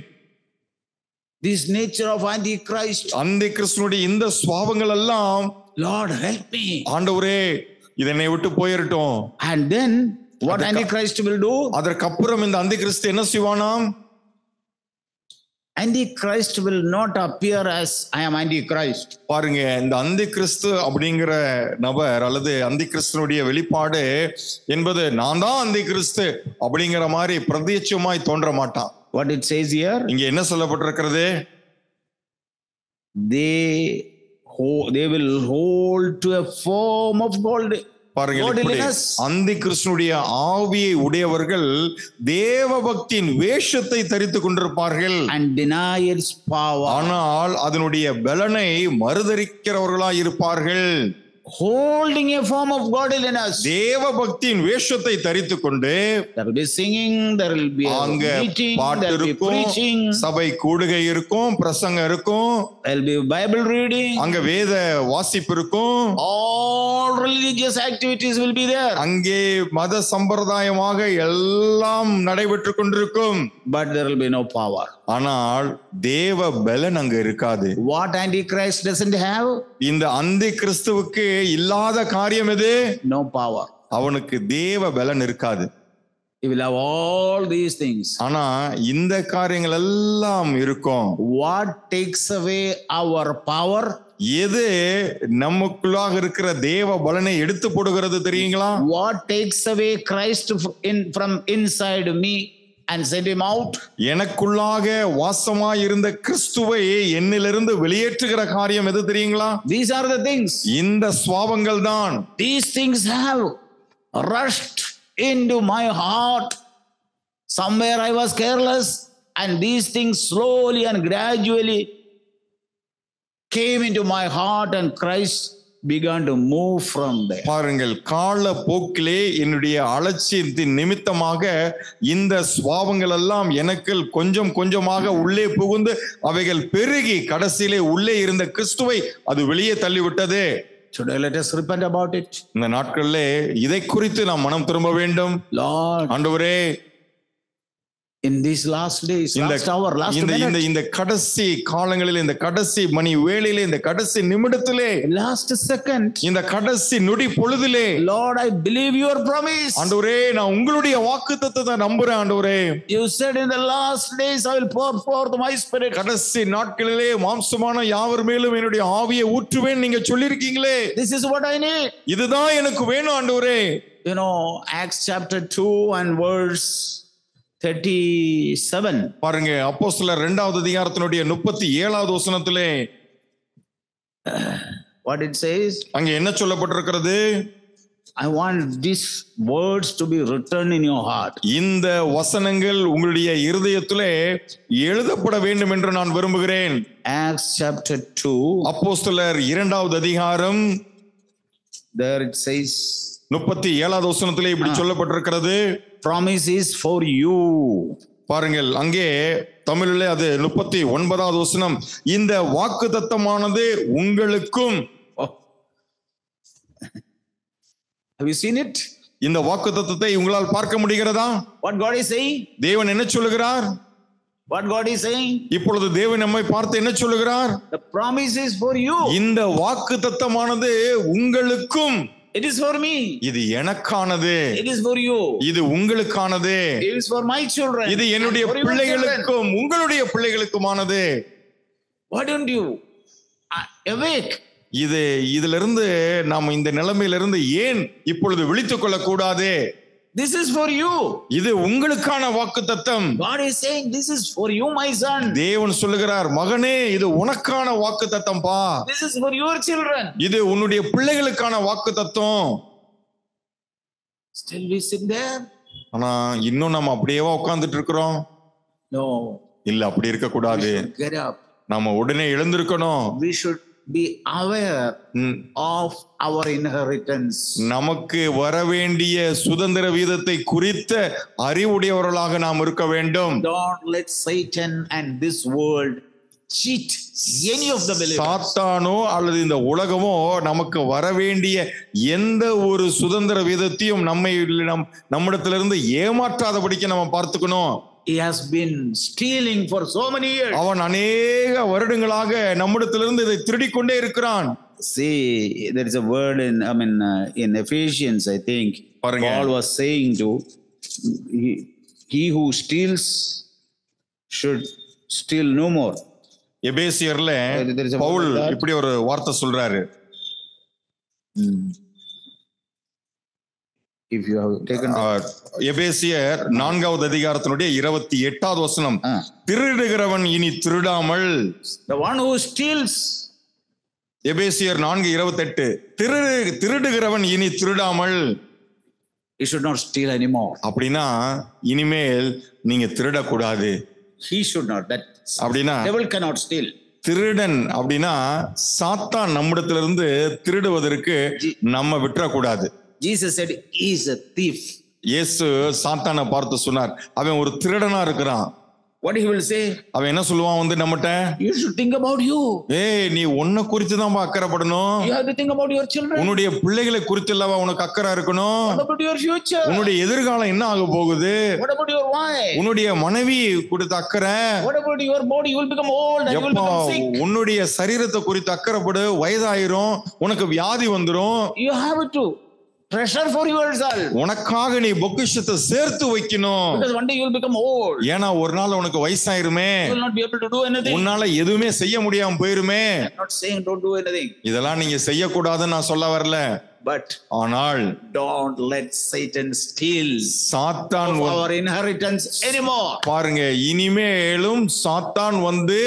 This nature of Antichrist. அந்தி கிறிஸ்துனுடைய இந்த சுவாபங்கள் எல்லாம், Lord, help me. ஆண்டவரே இது என்னை விட்டு போயிரட்டும். And then what Antichrist will do? அதற்கப்புறம் இந்த அந்தி கிறிஸ்து என்ன செய்வானாம்? Antichrist will not appear as I am Antichrist. பாருங்க, இந்த அந்தி கிறிஸ்து அப்படிங்கிற நபர் அல்லது அந்தி கிறிஸ்துனுடைய வெளிப்பாடு என்பது நான் தான் அந்தி கிறிஸ்து அப்படிங்கிற மாதிரி பிரத்யட்சமாய் தோன்ற மாட்டான். What it says here? இங்க என்ன சொல்லப்பட்டிருக்கிறது? They They will hold to a form of gold. பாருங்கள், இப்படி அந்தி கிறிஸ்துனுடைய ஆவியை உடையவர்கள் தேவ பக்தியின் வேஷத்தை தரித்துக் கொண்டிருப்பார்கள். And deny its power. ஆனால் அதனுடைய பலனை மறுதலிக்கிறவர்களாய் இருப்பார்கள். Holding a form of godliness. தேவ பக்தியின் வேஷத்தை தரித்துக் கொண்டு there will be singing, there will be அங்க meeting, பாட்டு there will be இருக்கும், preaching, சபை கூடுகை இருக்கும், பிரசங்கம் இருக்கும், there will be Bible reading, அங்க வேத வாசிப்பு இருக்கும், all religious activities will be there. அங்கே மத சம்பிரதாயமாக எல்லாம் நடைபெற்றுக் கொண்டிருக்கும். But there will be no power. ஆனால் தேவ பலன் அங்க இருக்காது. What Antichrist doesn't have? இந்த அந்தி கிறிஸ்துவுக்கு இல்லாத காரியம் எது? No power. அவனுக்கு தேவ பலன் இருக்காது. He will have all these things. ஆனா இந்த காரியங்கள் எல்லாம் இருக்கும். What takes away our power? எது நமக்குள்ளாக இருக்கிற தேவ பலனை எடுத்து போடுகிறது தெரியுங்களா? What takes away Christ from inside me and send him out? எனக்குள்ளாக வாசமாய் இருந்த கிறிஸ்துவை என்னிலிருந்து வெளியேற்றுகிற காரியம் எது தெரியுங்களா? These are the things. இந்த சுவாபங்கள் தான். These things have rushed into my heart. Somewhere I was careless, and these things slowly and gradually came into my heart, and Christ began to move from there. பாருங்கள், கால போக்கிலே என்னுடைய அலட்சியத்தின் நிமித்தமாக இந்த சுவாபங்கள் எல்லாம் எனக்கு கொஞ்சம் கொஞ்சமாக உள்ளே புகுந்து அவைகள் பெருகி கடைசியிலே உள்ளே இருந்த கிறிஸ்துவை அது வெளியே தள்ளிவிட்டது. Today let us repent about it. இந்த நாட்களிலே இதை குறித்து நாம் மனம் திரும்ப வேண்டும். Lord, ஆண்டவரே, in these last days, last hour, last minute, இந்த கடைசி காலங்களில், இந்த கடைசி மணி வேளையிலே, இந்த கடைசி நிமிடத்திலே, last second, இந்த கடைசி நொடி பொழுதிலே, Lord, I believe your promise. ஆண்டவரே, நான் உங்களுடைய வாக்குத்தத்தத்தை நம்புறேன். ஆண்டவரே, You said in the last days I will pour forth my spirit. கடைசி நாட்களிலே மாம்சமான யாவர் மேலும் என்னுடைய ஆவியை ஊற்றுவேன் நீங்க சொல்லிருக்கீங்களே. This is what I need. இதுதான் எனக்கு வேணும் ஆண்டவரே. You know, Acts chapter 2 and verse 37. பாருங்க, அப்போஸ்தலர் 2வது அதிகாரத்தினுடைய 37வது வசனத்திலே what it says? அங்க என்ன சொல்லப்பட்டிருக்கிறது? I want these words to be written in your heart. இந்த வசனங்கள் உங்களுடைய இருதயத்திலே எழுதப்பட வேண்டும் என்று நான் விரும்புகிறேன். Acts chapter 2. அப்போஸ்தலர் 2வது அதிகாரம் there it says 37வது வசனத்திலே இப்படி சொல்லப்பட்டிருக்கிறது. Promise is for you. பாருங்கள், அங்கே தமிழிலே அது 39வது வசனம், இந்த வாக்குத்தத்தமானது உங்களுக்கும். Have you seen it? இந்த வாக்குத்தத்தத்தை உங்களால் பார்க்க முடிகிறதா? What God is saying? தேவன் என்ன சொல்லுகிறார்? What God is saying? இப்பொழுது தேவன் நம்மை பார்த்து என்ன சொல்லுகிறார்? The promise is for you. இந்த வாக்குத்தத்தமானது உங்களுக்கும். It is for me. இது எனக்கானது. It is for you. இது உங்களுக்கானது. It is for my children. இது என்னுடைய பிள்ளைகளுக்கும் உங்களுடைய பிள்ளைகளுக்குமானது. Why don't you awake? இதிலிருந்து நாம் இந்த நிலைமையிலிருந்து ஏன் இப்பொழுது விழித்துக் கொள்ள கூடாது? This is for you. இது உங்களுக்கான வாக்குத்தத்தம். God is saying this is for you, my son. தேவன் சொல்லுகிறார், மகனே, இது உனக்கான வாக்குத்தத்தம் பா. This is for your children. இது உன்னுடைய பிள்ளைகளுக்கான வாக்குத்தத்தம். Still we sit there? ஆனா இன்னும் நம்ம அப்படியேவா உட்கார்ந்துட்டு இருக்கிறோம்? No. இல்ல, அப்படி இருக்க கூடாது. Get up. நாம உடனே எழுந்திருக்கணும். We should be aware of our inheritance. நமக்கு வரவேண்டிய சுதந்திர வீதத்தை குறித்த அறிவுடையவர்களாக நாம் இருக்க வேண்டும். Don't let Satan and this world cheat any of the believers. சாத்தானோ அல்லது இந்த உலகமோ நமக்கு வரவேண்டிய எந்த ஒரு சுதந்திர வீதத்தையும் நம்மிடத்திலிருந்து ஏமாற்றாதபடிக்கு நம்ம பார்த்துக்கணும். He has been stealing for so many years. அவன் அநேக வருடங்களாக நம்மிடத்திலிருந்து இதை திருடிக்கொண்டே இருக்கிறான். See, there is a word in Ephesians, I think. Paul was saying to he who steals should steal no more. எபேசியர்ல Pavul இப்படி ஒரு வார்த்தை சொல்றாரு. If you have taken எபேசியர் 4வது அதிகாரத்தினுடைய 28வது வசனம், திருடுகிறவன் இனி திருடாமல். The one who steals எபேசியர் 4:28 திருடுகிறவன் இனி திருடாமல். He should not steal anymore. அப்படின்னா இனிமேல் நீங்க திருடக்கூடாது. He should not. That அப்படின்னா devil cannot steal. திருடன் அப்படின்னா சாத்தான் நம்மிடத்திலிருந்து திருடுவதற்கு நம்ம விட்டுறக்கூடாது. Jesus said he is a thief. இயேசு சாத்தானை பார்த்து சொன்னார், அவன் ஒரு திருடனா இருக்கிறான். What he will say? அவன் என்ன சொல்லுவான் வந்து நம்மட்ட, You should think about you. ஏய் நீ உன்னை குறித்து தான் அக்கறைப்படணும். You have to think about your children. உன்னுடைய பிள்ளைகளை குறித்து இல்லவா உனக்கு அக்கறை இருக்கணும். What about your future? உன்னுடைய எதிர்காலம் என்ன ஆக போகுது. What about your wife? உன்னுடைய மனைவி குறித்து அக்கறை. What about your body? You will become old and you will become sick. உன்னுடைய சரீரத்தை குறித்து அக்கறைப்படு, வயதாயிரும், உனக்கு வியாதி வந்துரும். You have to treasure for yourself. உனக்காக நீ பொக்கிஷத்தை சேர்த்து வைக்கணும். Because one day you will become old. ஏன்னா ஒரு நாள் உனக்கு வயசாயிருமே. You will not be able to do anything. உன்னால எதுவுமே செய்ய முடியாம போயிருமே. I'm not saying don't do anything. இதெல்லாம் நீங்க செய்யக்கூடாதுன்னு நான் சொல்ல வரல. But ஆனால் don't let Satan steal சாத்தான் our inheritance anymore. பாருங்க, இனிமேலும் சாத்தான் வந்து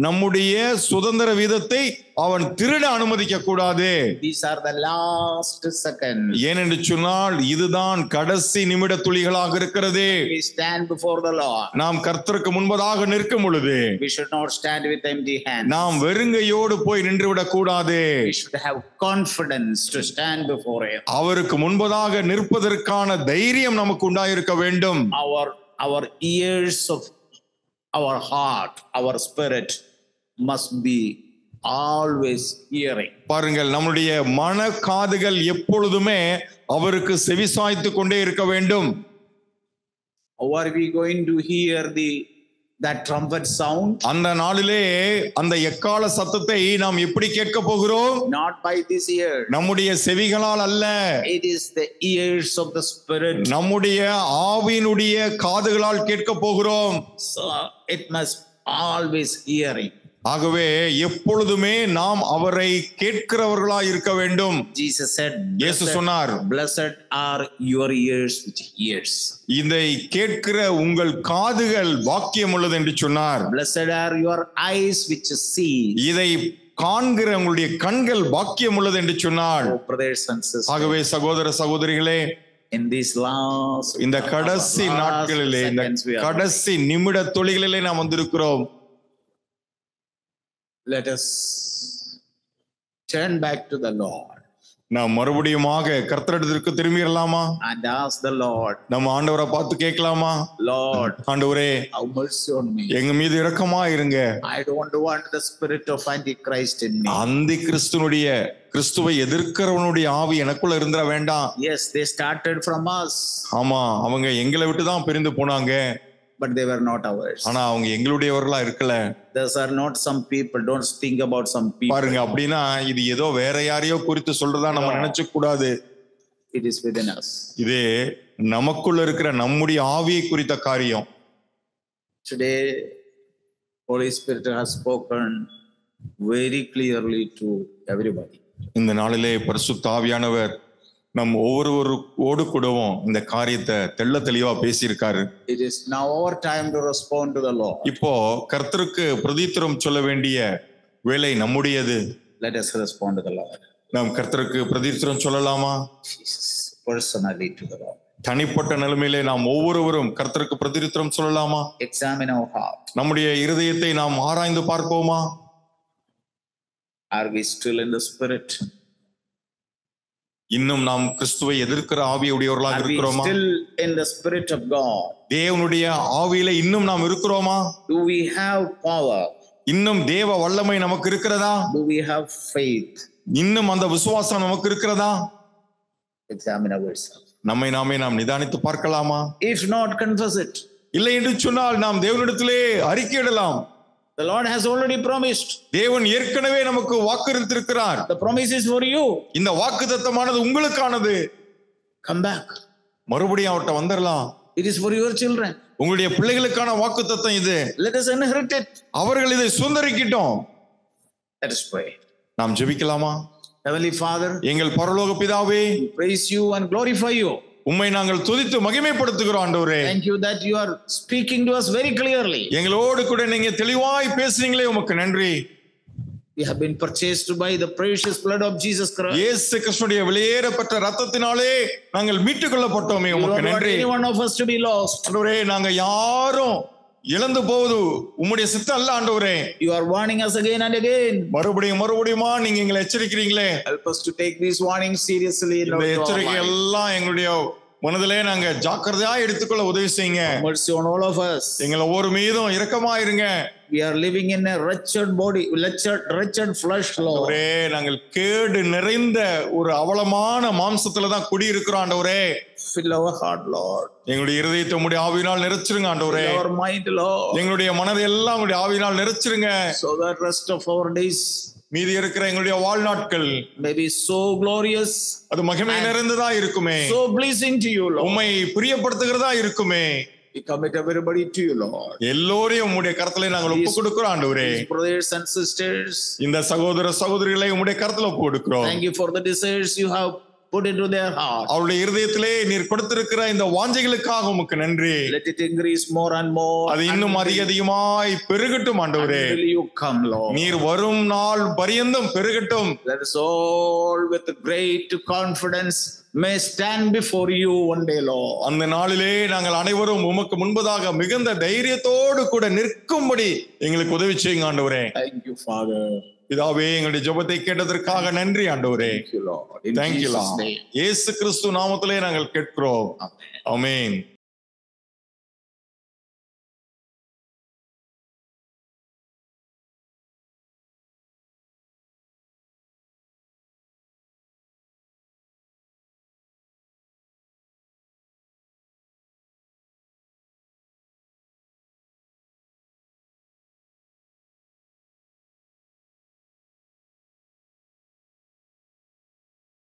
நம்முடைய சுதந்திர வீதத்தை அவன் திருட அனுமதிக்க கூடாது. These are the last seconds. ஏனென்று சொன்னால் இதுதான் கடைசி நிமிட துளிகளாக இருக்கிறது. We stand before the Lord. நாம் கர்த்தருக்கு முன்பதாக நிற்கும் பொழுது We should not stand with empty hands. நாம் வெறுங்கையோடு போய் நின்று விடக் கூடாது. We should have confidence to stand before Him. அவருக்கு முன்பதாக நிற்பதற்கான தைரியம் நமக்கு உண்டாயிருக்க வேண்டும். Our ears of our heart, our spirit must be always hearing. பாருங்கள், நம்முடைய மன காதுகள் எப்பொழுதுமே அவருக்கு செவிசாய்த்து கொண்டே இருக்க வேண்டும். How are we going to hear that trumpet sound? அந்த நாளிலே அந்த எக்கால சத்தத்தை நாம் எப்படி கேட்க போகிறோம்? Not by this ear. நம்முடைய செவிகளால் அல்ல. It is the ears of the spirit. நம்முடைய ஆவியினுடைய காதுகளால் கேட்க போகிறோம். So it must always hearing. ஆகவே எப்பொழுதுமே நாம் அவரை கேட்கிறவர்களாய் இருக்க வேண்டும். Jesus said, இயேசு சொன்னார், blessed are your ears which hears. இதை கேட்கிற உங்கள் காதுகள் பாக்கியம் உள்ளது என்று சொன்னார். Blessed are your eyes which see. இதை காண்கிற உங்களுடைய கண்கள் பாக்கியம் உள்ளது என்று சொன்னார். Oh, brothers and sisters. ஆகவே சகோதர சகோதரிகளே, in these last இந்த கடைசி நாட்களிலே, இந்த கடைசி நிமிட துளிகளிலே நாம் வந்திருக்கிறோம். Let us turn back to the Lord. நாம் மறுபடியுமாக கர்த்தரிடத்திற்கு திரும்பிடலாமா? And ask the Lord. நம்ம ஆண்டவரை பார்த்து கேட்கலாமா? Lord, ஆண்டவரே, have mercy on me. எங்க மீது இரக்கமா இருங்க. I don't want the spirit of Antichrist in me. அந்தி கிறிஸ்துவை எதிர்க்கிறவனுடைய ஆவி எனக்குள்ள இருந்துட வேண்டாம். Yes, they started from us. ஆமா, அவங்க எங்களை விட்டு தான் பிரிந்து போனாங்க. But they were not ours. ஆனா அவங்க எங்களுடையவர்களா இருக்கல. Those are not some people. Don't think about some people. பாருங்க, அப்படின்னா இது ஏதோ வேற யாரையோ குறித்து சொல்றதா நம்ம நினைச்ச கூடாது. It is within us. இது நமக்குள்ள இருக்கிற நம்முடைய ஆவியை குறித்த காரியம். Today Holy Spirit has spoken very clearly to everybody. இந்த நாளிலே பரிசுத்த ஆவியானவர் நம் ஒவ்வொருவரோடு கூடவும் இந்த காரியத்தை தெள்ள தெளிவா பேசியிருக்காரு. It is now our time to respond to the Lord. இப்போ கர்த்தருக்கு பிரதித்திரம் சொல்ல வேண்டிய வேலை நம்முடையது. Let us respond to the Lord. நாம் கர்த்தருக்கு பிரதித்திரம் சொல்லலாமா? Jesus, personally to the Lord. தனிப்பட்ட நிலைமையிலே நாம் ஒவ்வொருவரும் கர்த்தருக்கு பிரதித்திரம் சொல்லலாமா? Examine our heart. நம்முடைய இருதயத்தை நாம் ஆராய்ந்து பார்ப்போமா? Are we still in the spirit? இன்னும் நாம் கிறிஸ்துவை எதிர்க்கிற ஆவியுடையவர்களாக இருக்கிறோமா? Are we still in the spirit of God? தேவனுடைய ஆவியில இன்னும் நாம் இருக்கிறோமா? Do we have power? இன்னும் தேவ வல்லமை நமக்கு இருக்கிறதா? Do we have faith? இன்னும் அந்த விசுவாசம் நமக்கு இருக்கிறதா? Examine ourselves. நம்மை நாமே நாம் நிதானித்து பார்க்கலாமா? If not, confess it. இல்லை என்று சொன்னால் நாம் தேவனிடத்திலே அறிக்கையிடலாம். The Lord has already promised. தேவன் ஏற்கனவே நமக்கு வாக்குறுத்திருக்கிறார். The promise is for you. இந்த வாக்குத்தத்தமானது உங்களுக்கானது. Come back. மறுபடியும் அவர்ட்ட வந்துடலாம். It is for your children. உங்களுடைய பிள்ளைகளுக்கான வாக்குத்தத்தம் இது. Let us inherit it. அவர்கள் இதை சுதந்தரிக்கட்டும். Let us pray. நாம் ஜெபிக்கலாமா? Heavenly Father, எங்கள் பரலோக பிதாவே, we praise you and glorify you. உம்மை நாங்கள் துதித்து மகிமைப்படுத்துகிறோம் ஆண்டவரே. Thank you that you are speaking to us very clearly. எங்களோடு கூட நீங்க தெளிவாய் பேசுறீங்களே, உமக்கு நன்றி. We have been purchased by the precious blood of Jesus Christ. இயேசு கிறிஸ்துவின் விலையேறப்பட்ட இரத்தத்தினாலே நாங்கள் மீட்டுக் கொள்ளப்பட்டோமே. You உமக்கு don't want நன்றி. any one of us to be lost. ஆண்டவரே, நாங்க யாரும் இழந்து போவது உம்முடைய சித்தம் அல்ல ஆண்டவரே. You are warning us again and again. மறுபடியுமா நீங்க எங்களை எச்சரிக்கிறீங்களே. Help us to take these warnings seriously in இந்த our எச்சரிக்கை life. எல்லாம் எங்களுடைய மனதிலே நாங்க ஜாக்கிரதையா எடுத்துக்கொள்ள உதவி செய்யுங்க. Mercy on all of us. எங்களை ஒவ்வொரு மீதும் இரக்கமாயிருங்க. We are living in a wretched body, wretched flesh, Lord. ஆண்டவரே, நாங்கள் கேடு நிறைந்த ஒரு அவலமான மாம்சத்துல தான் குடி இருக்கிறோம் ஆண்டவரே. Fill our heart, Lord. எங்களுடைய இருதயத்தை உம்முடைய ஆவியினால் நிறைச்சிருங்க ஆண்டவரே. Fill our mind, Lord. எங்களுடைய மனதை எல்லாம் உம்முடைய ஆவியினால் நிறைச்சிருங்க. So that rest of our days மீதி இருக்கிற எங்களுடைய வாழ்நாட்கள் may be so glorious, அது மகிமை நிறைந்ததா இருக்குமே. so pleasing to you, Lord. உம்மை பிரியப்படுத்துகிறதா இருக்குமே. We commit everybody to you, Lord. எல்லோரையும் உம்முடைய கரத்திலே நாங்கள் ஒப்புக் கொடுக்கிறோம் ஆண்டவரே. These brothers and sisters, இந்த சகோதர சகோதரிகளை உம்முடைய கரத்துல ஒப்புக் கொடுக்கிறோம். thank you for the desires you have put into their heart. அவருடைய இருதயத்திலே நீர் கொடுத்திருக்கிற இந்த வாஞ்சைகளுக்காக உமக்கு நன்றி. Let it increase more and more. அது இன்னும் அதிகமாய் பெருகட்டும் ஆண்டவரே. Until you come, Lord. நீர் வரும் நாள் பரியந்தம் பெருகட்டும். Let us all with great confidence may stand before you one day, Lord. அந்த நாளிலே நாங்கள் அனைவரும் உமக்கு முன்பதாக மிகுந்த தைரியத்தோடு கூட நிற்கும்படி எங்களுக்கு உதவி செய்யுங்க ஆண்டவரே. Thank you, Father. இதாவே எங்களுடைய ஜெபத்தை கேட்டதற்காக நன்றி ஆண்டவரே. Thank you, Lord. In Thank you, Jesus' Lord. name. இயேசு கிறிஸ்து நாமத்திலே நாங்கள் கேட்கிறோம். ஆமென்.